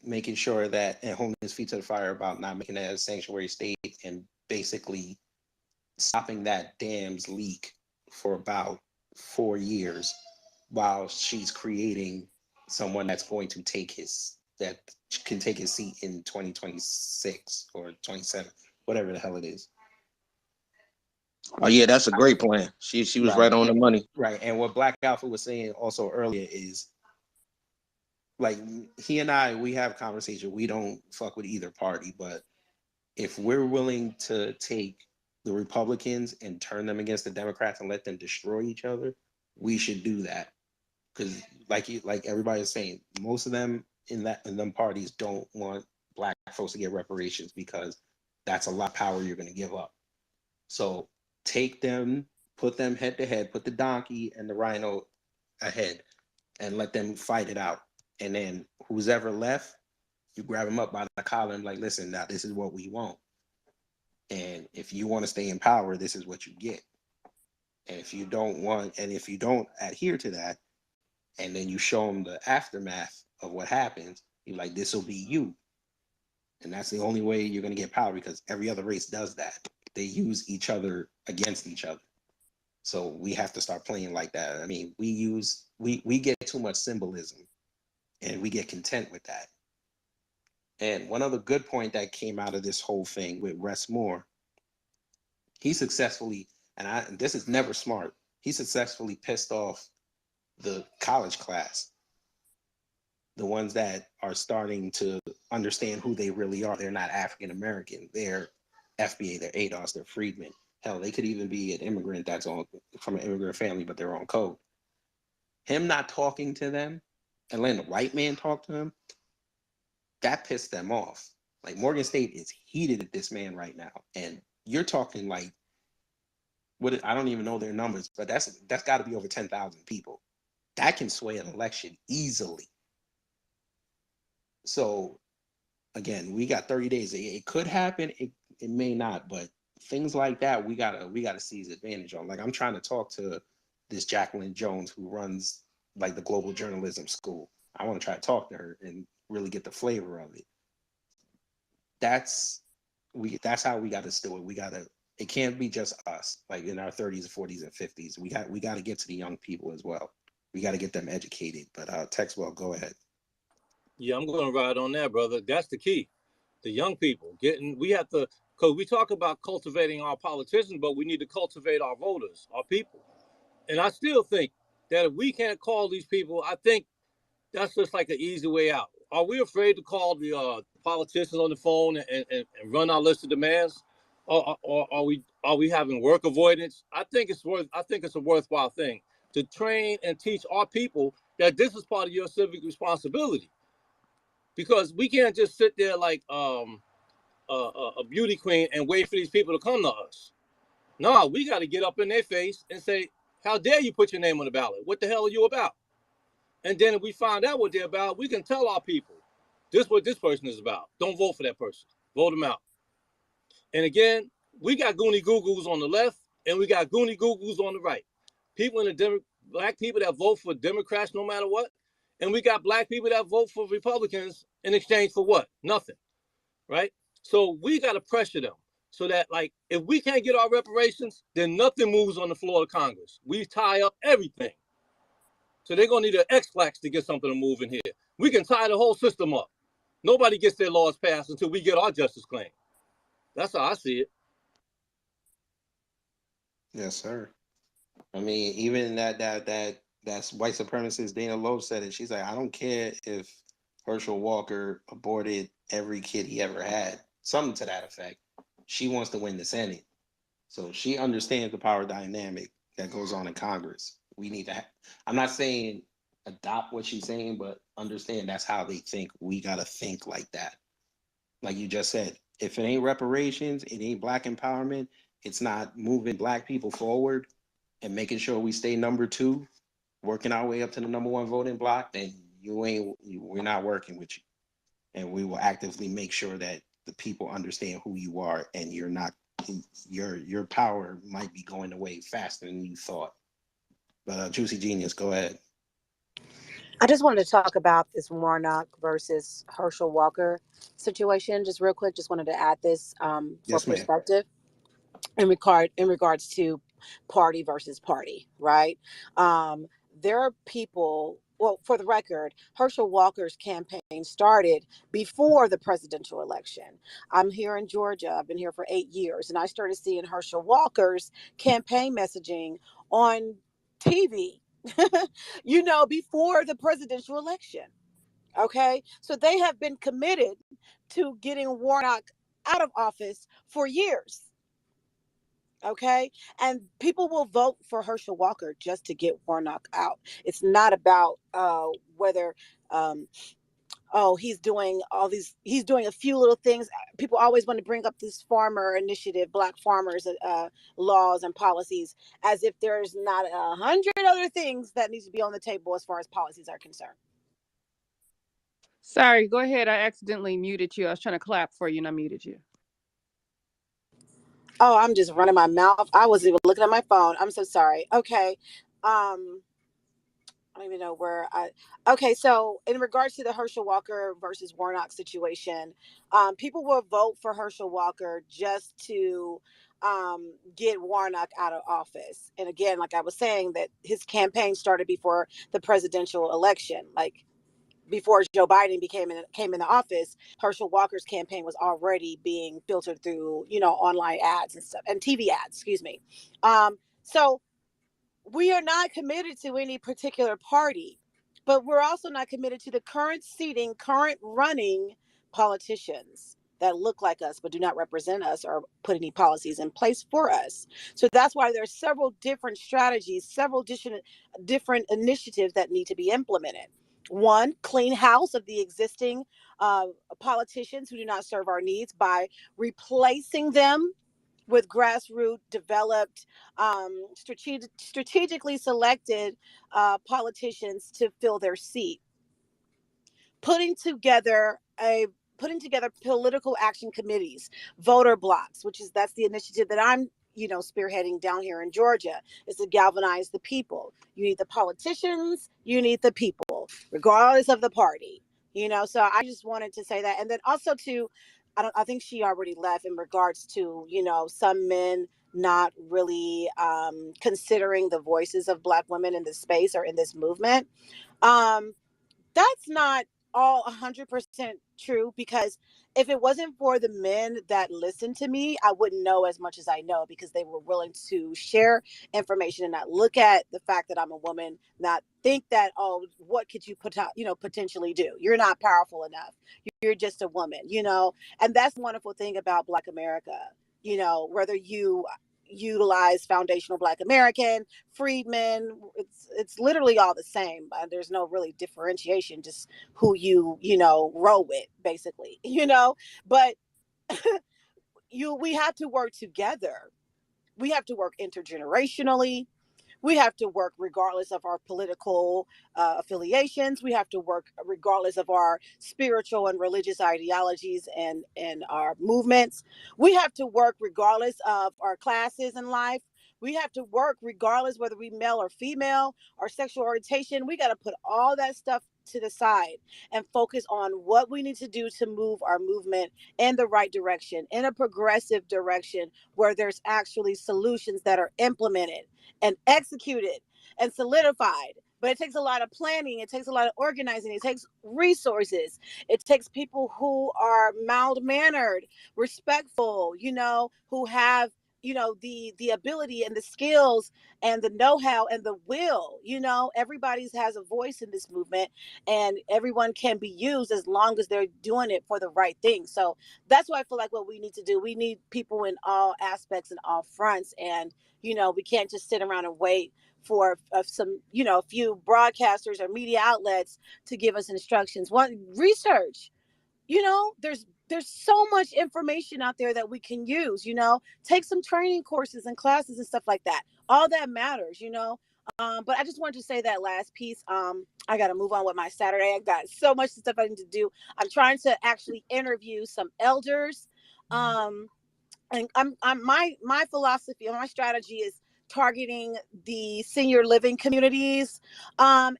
making sure that, and holding his feet to the fire about not making it a sanctuary state and basically stopping that dam's leak for about 4 years while she's creating someone that's going to that can take his seat in 2026 or 27, whatever the hell it is. Oh yeah, that's a great plan. She was right on the money. Right. And what Black Alpha was saying also earlier is, like, he and I, we have conversation. We don't fuck with either party, but if we're willing to take the Republicans and turn them against the Democrats and let them destroy each other, we should do that. Because like everybody's saying, most of them in them parties don't want Black folks to get reparations, because that's a lot of power you're going to give up. So take them, put them head to head, put the donkey and the rhino ahead, and let them fight it out. And then who's ever left, you grab them up by the collar and like, listen, now this is what we want. And if you want to stay in power, this is what you get. And if you don't adhere to that, and then you show them the aftermath of what happens, you're like, this will be you. And that's the only way you're going to get power, because every other race does that. They use each other against each other. So we have to start playing like that. I mean, we get too much symbolism, and we get content with that. And one other good point that came out of this whole thing with Russ Moore, he successfully, and this is never smart, he successfully pissed off the college class, the ones that are starting to understand who they really are. They're not African American. They're FBA, they're ADOS, they're freedmen. Hell, they could even be an immigrant that's from an immigrant family, but they're on code. Him not talking to them and letting the white man talk to him, that pissed them off. Like Morgan State is heated at this man right now, and you're talking like I don't even know their numbers, but that's got to be over 10,000 people. That can sway an election easily. So again, we got 30 days. It could happen. It may not, but things like that we gotta seize advantage on. Like I'm trying to talk to this Jacqueline Jones who runs like the global journalism school. I want to try to talk to her and really get the flavor of it. That's how we got to do it. It can't be just us, like in our 30s, 40s, and 50s. We got to get to the young people as well. We got to get them educated. But Texwell, go ahead. Yeah, I'm going to ride on that, brother. That's the key. The young people we have to, because we talk about cultivating our politicians, but we need to cultivate our voters, our people. And I still think that if we can't call these people, I think that's just like an easy way out. Are we afraid to call the politicians on the phone and run our list of demands, or are we having work avoidance? I think it's a worthwhile thing to train and teach our people that this is part of your civic responsibility, because we can't just sit there like a beauty queen and wait for these people to come to us. No, we got to get up in their face and say, "How dare you put your name on the ballot? What the hell are you about?" And then if we find out what they're about, we can tell our people, this is what this person is about. Don't vote for that person. Vote them out. And again, we got goony goo-goos on the left and we got goony goo-goos on the right. Black people that vote for Democrats no matter what. And we got black people that vote for Republicans in exchange for what? Nothing, right? So we got to pressure them so that, like, if we can't get our reparations, then nothing moves on the floor of Congress. We tie up everything. So they're going to need an X-Flax to get something to move in here. We can tie the whole system up. Nobody gets their laws passed until we get our justice claim. That's how I see it. Yes, sir. I mean, even that's white supremacist Dana Lowe said it. She's like, I don't care if Herschel Walker aborted every kid he ever had. Something to that effect. She wants to win the Senate. So she understands the power dynamic that goes on in Congress. We need to I'm not saying adopt what she's saying, but understand that's how they think. We got to think like that. Like you just said, if it ain't reparations, it ain't black empowerment, it's not moving black people forward and making sure we stay number 2, working our way up to the number 1 voting block, then we're not working with you. And we will actively make sure that the people understand who you are, and you're not, your power might be going away faster than you thought. But Juicy Genius, go ahead. I just wanted to talk about this Warnock versus Herschel Walker situation, just real quick. Just wanted to add this for Yes, ma'am. perspective in regards to party versus party, right? There are people. Well, for the record, Herschel Walker's campaign started before the presidential election. I'm here in Georgia. I've been here for 8 years, and I started seeing Herschel Walker's campaign messaging on TV, before the presidential election. Okay. So they have been committed to getting Warnock out of office for years. Okay. And people will vote for Herschel Walker just to get Warnock out. It's not about whether, he's doing a few little things. People always want to bring up this farmer initiative, black farmers laws and policies, as if there's not 100 other things that needs to be on the table as far as policies are concerned. Sorry, go ahead. I accidentally muted you. I was trying to clap for you and I muted you. Oh, I'm just running my mouth. I wasn't even looking at my phone. I'm so sorry. Okay. I don't even know where okay. So in regards to the Herschel Walker versus Warnock situation, people will vote for Herschel Walker just to get Warnock out of office. And again, like I was saying, that his campaign started before the presidential election, like before Joe Biden came in the office. Herschel Walker's campaign was already being filtered through, online ads and stuff, and TV ads, excuse me. So we are not committed to any particular party, but we're also not committed to the current running politicians that look like us but do not represent us or put any policies in place for us. So that's why there's several different strategies, several different initiatives that need to be implemented. One, clean house of the existing politicians who do not serve our needs by replacing them with grassroots developed, strategically selected politicians to fill their seat. Putting together a putting together political action committees, voter blocks, that's the initiative that I'm spearheading down here in Georgia, is to galvanize the people. You need the politicians, you need the people, regardless of the party. So I just wanted to say that, and then also to, I think she already left, in regards to some men not really considering the voices of Black women in this space or in this movement. Um, that's not all 100% true, because if it wasn't for the men that listened to me, I wouldn't know as much as I know, because they were willing to share information and not look at the fact that I'm a woman, not think that, oh, what could you potentially do? You're not powerful enough. You're just a woman, and that's the wonderful thing about Black America. Whether you utilize foundational Black American, freedmen, it's literally all the same. There's no really differentiation, just who you roll with, basically. But we have to work together. We have to work intergenerationally. We have to work regardless of our political affiliations. We have to work regardless of our spiritual and religious ideologies and our movements. We have to work regardless of our classes in life. We have to work regardless whether we male or female, our sexual orientation. We got to put all that stuff to the side and focus on what we need to do to move our movement in the right direction, in a progressive direction, where there's actually solutions that are implemented and executed and solidified. But it takes a lot of planning. It takes a lot of organizing. It takes resources. It takes people who are mild-mannered, respectful, who have, the ability and the skills and the know-how and the will. Everybody's has a voice in this movement, and everyone can be used as long as they're doing it for the right thing. So that's why I feel like what we need to do, we need people in all aspects and all fronts. And we can't just sit around and wait for some, a few broadcasters or media outlets to give us instructions. One, research. There's so much information out there that we can use. Take some training courses and classes and stuff like that. All that matters. But I just wanted to say that last piece. I got to move on with my Saturday. I got so much stuff I need to do. I'm trying to actually interview some elders. And my philosophy, my strategy is targeting the senior living communities,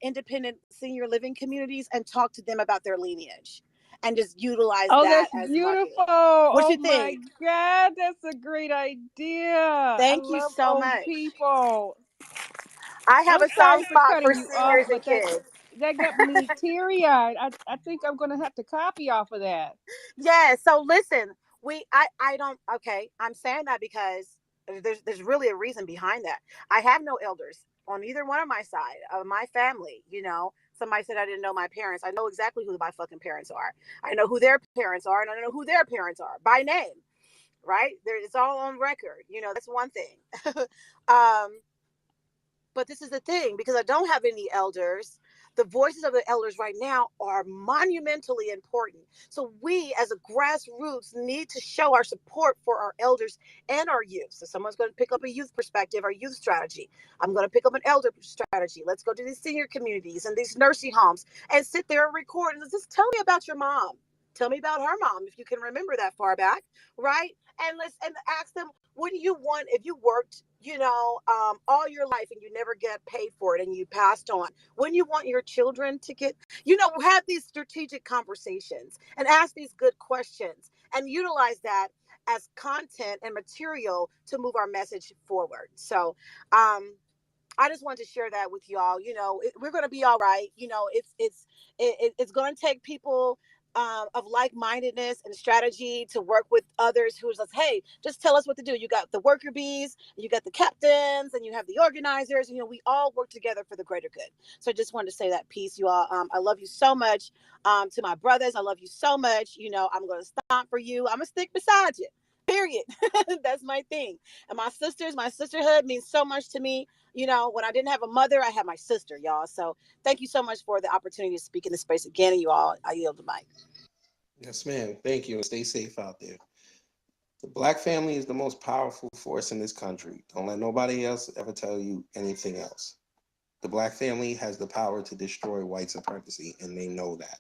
independent senior living communities, and talk to them about their lineage, and just utilize Oh, that that's as beautiful. marketing. What Oh you my think? God, that's a great idea. I Thank you love so old much. people. I have I'm a sorry soft for spot for cutting you off, seniors and but that kids. that got me teary-eyed. I think I'm gonna have to copy off of that. Yeah, so listen, I don't, okay, I'm saying that because there's really a reason behind that. I have no elders on either one of my side of my family. Somebody said I didn't know my parents. I know exactly who my fucking parents are. I know who their parents are, and I know who their parents are by name, right there. It's all on record. That's one thing. um But this is the thing, because I don't have any elders, the voices of the elders right now are monumentally important. So we as a grassroots need to show our support for our elders and our youth. So someone's going to pick up a youth perspective or youth strategy. I'm going to pick up an elder strategy. Let's go to these senior communities and these nursing homes and sit there and record and just tell me about your mom. Tell me about her mom, if you can remember that far back, right? And ask them, what do you want if you worked, all your life and you never get paid for it and you passed on? When you want your children to get, have these strategic conversations and ask these good questions and utilize that as content and material to move our message forward. So, I just wanted to share that with y'all. We're going to be all right. It's going to take people of like-mindedness and strategy to work with others who's like, hey, just tell us what to do. You got the worker bees, you got the captains, and you have the organizers. We all work together for the greater good. So I just wanted to say that piece, you all. I love you so much. To my brothers, I love you so much. I'm going to stomp for you. I'm going to stick beside you. Period. That's my thing. And my sisterhood means so much to me. When I didn't have a mother, I had my sister, y'all. So thank you so much for the opportunity to speak in this space again. And you all, I yield the mic. Yes, ma'am. Thank you, and stay safe out there. The black family is the most powerful force in this country. Don't let nobody else ever tell you anything else. The black family has the power to destroy white supremacy, and they know that.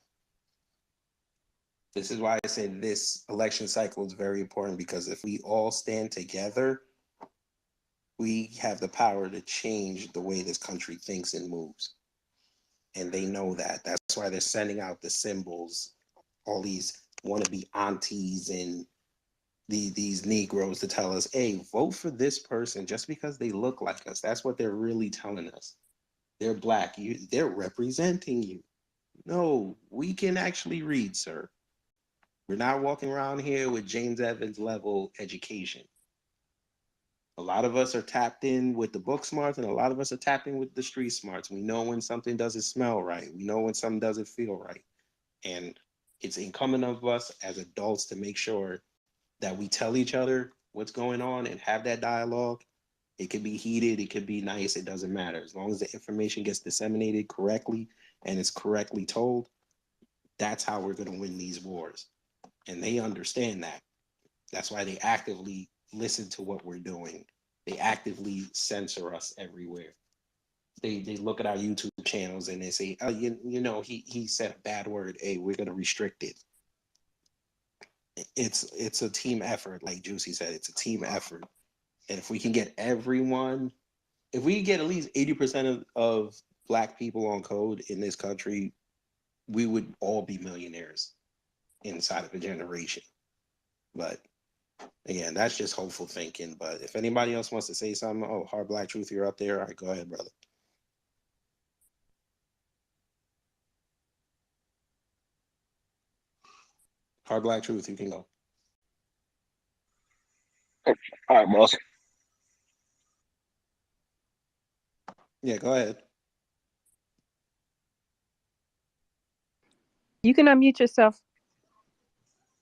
This is why I say this election cycle is very important, because if we all stand together, we have the power to change the way this country thinks and moves. And they know that. That's why they're sending out the symbols, all these wannabe aunties and these Negroes to tell us, hey, vote for this person just because they look like us. That's what they're really telling us. They're black. They're representing you. No, we can actually read, sir. We're not walking around here with James Evans level education. A lot of us are tapped in with the book smarts, and a lot of us are tapped in with the street smarts. We know when something doesn't smell right. We know when something doesn't feel right. And it's incumbent of us as adults to make sure that we tell each other what's going on and have that dialogue. It could be heated, it could be nice, it doesn't matter. As long as the information gets disseminated correctly and is correctly told, that's how we're going to win these wars. And they understand that. That's why they actively listen to what we're doing. They actively censor us everywhere. They look at our YouTube channels and they say, oh, he said a bad word. Hey, we're going to restrict it. It's a team effort, like Juicy said. It's a team effort, and if we can get everyone, if we get at least 80% of black people on code in this country, we would all be millionaires inside of a generation. But again, that's just hopeful thinking. But if anybody else wants to say something, oh, Hard Black Truth, you're up there. All right, go ahead, brother. Hard Black Truth, you can go. All right, boss. Yeah, go ahead. You can unmute yourself.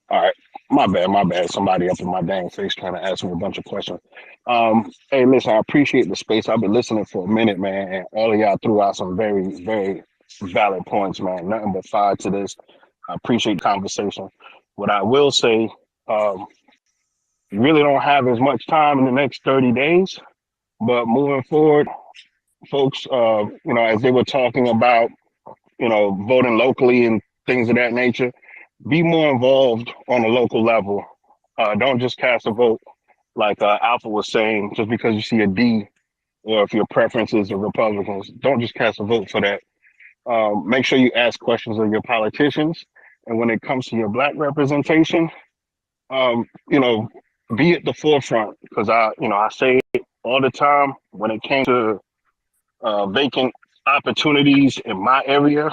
All right. My bad. Somebody up in my dang face trying to ask me a bunch of questions. Hey, listen, I appreciate the space. I've been listening for a minute, man, and all of y'all threw out some very, very valid points, man. Nothing but fire to this. I appreciate the conversation. What I will say, you really don't have as much time in the next 30 days, but moving forward, folks, as they were talking about, voting locally and things of that nature, be more involved on a local level. Don't just cast a vote like Alpha was saying, just because you see a D, or if your preferences are Republicans. Don't just cast a vote for that. Make sure you ask questions of your politicians. And when it comes to your black representation, um, you know, be at the forefront, because I say it all the time when it came to vacant opportunities in my area.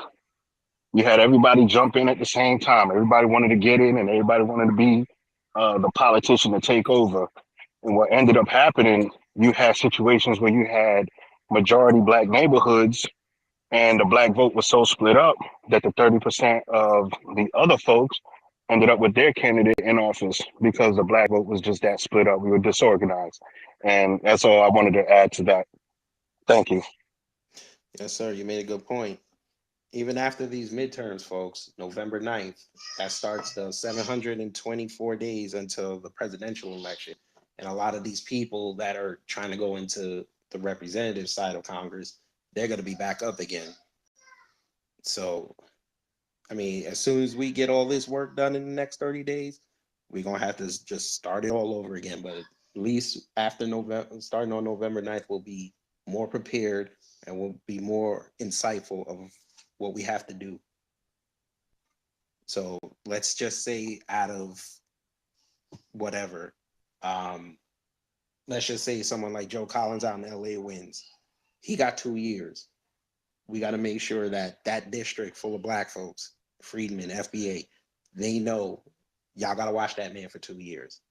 You had everybody jump in at the same time. Everybody wanted to get in, and everybody wanted to be the politician to take over. And what ended up happening, you had situations where you had majority black neighborhoods, and the black vote was so split up that the 30% of the other folks ended up with their candidate in office because the black vote was just that split up. We were disorganized. And that's all I wanted to add to that. Thank you. Yes, sir. You made a good point. Even after these midterms, folks, November 9th, that starts the 724 days until the presidential election. And a lot of these people that are trying to go into the representative side of Congress, they're going to be back up again. So, I mean, as soon as we get all this work done in the next 30 days, we're going to have to just start it all over again. But at least after November, starting on November 9th, we'll be more prepared and we'll be more insightful of what we have to do. So let's just say out of whatever, let's just say someone like Joe Collins out in LA wins. He got 2 years. We got to make sure that that district full of black folks, Freedmen, FBA, they know y'all got to watch that man for 2 years.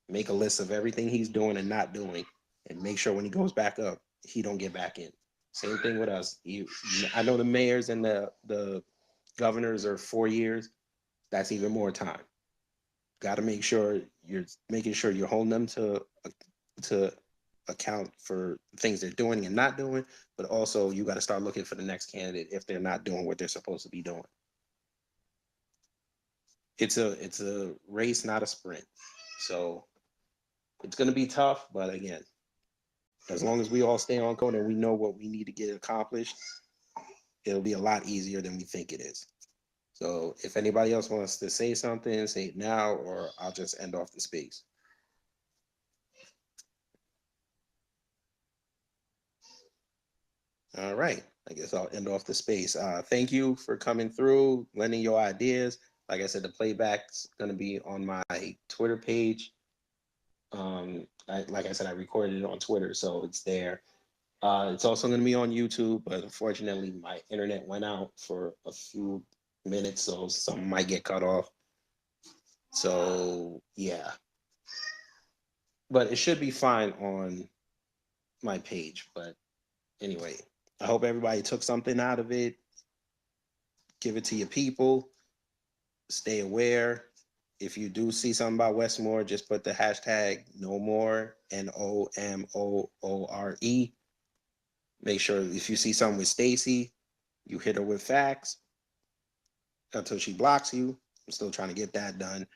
Make a list of everything he's doing and not doing, and make sure when he goes back up, he don't get back in. Same thing with us. I know the mayors and the governors are 4 years. That's even more time. got to make sure you're holding them to account for things they're doing and not doing, but also you got to start looking for the next candidate if they're not doing what they're supposed to be doing. It's a race, not a sprint. So it's going to be tough, but again, as long as we all stay on code and we know what we need to get accomplished, it'll be a lot easier than we think it is. So if anybody else wants to say something, say it now, or I'll just end off the space. All right, I guess I'll end off the space. Thank you for coming through, lending your ideas. Like I said, the playback's gonna be on my Twitter page. Like I said, I recorded it on Twitter, so it's there. It's also gonna be on YouTube, but unfortunately my internet went out for a few minutes, so some might get cut off. So yeah, but it should be fine on my page. But anyway, I hope everybody took something out of it. Give it to your people. Stay aware. If you do see something about Westmore, just put the hashtag no more, NOMOORE. Make sure if you see something with Stacy, you hit her with facts until she blocks you. I'm still trying to get that done.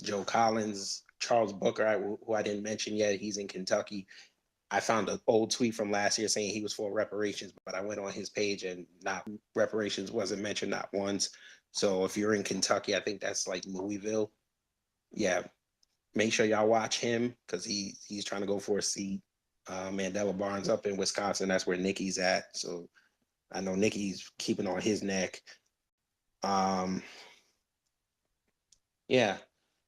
Joe Collins, Charles Booker, who I didn't mention yet, he's in Kentucky. I found an old tweet from last year saying he was for reparations, but I went on his page and not reparations wasn't mentioned not once. So if you're in Kentucky, I think that's like Louisville. Yeah, make sure y'all watch him because he's trying to go for a seat. Mandela Barnes up in Wisconsin, that's where Nikki's at. So I know Nikki's keeping on his neck. Yeah.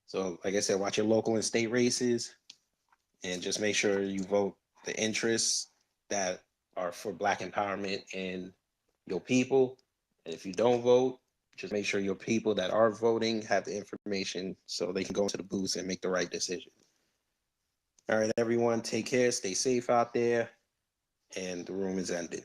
So like I said, watch your local and state races and just make sure you vote the interests that are for Black empowerment and your people. And if you don't vote, just make sure your people that are voting have the information so they can go into the booths and make the right decision. All right, everyone, take care, stay safe out there, and the room is ended.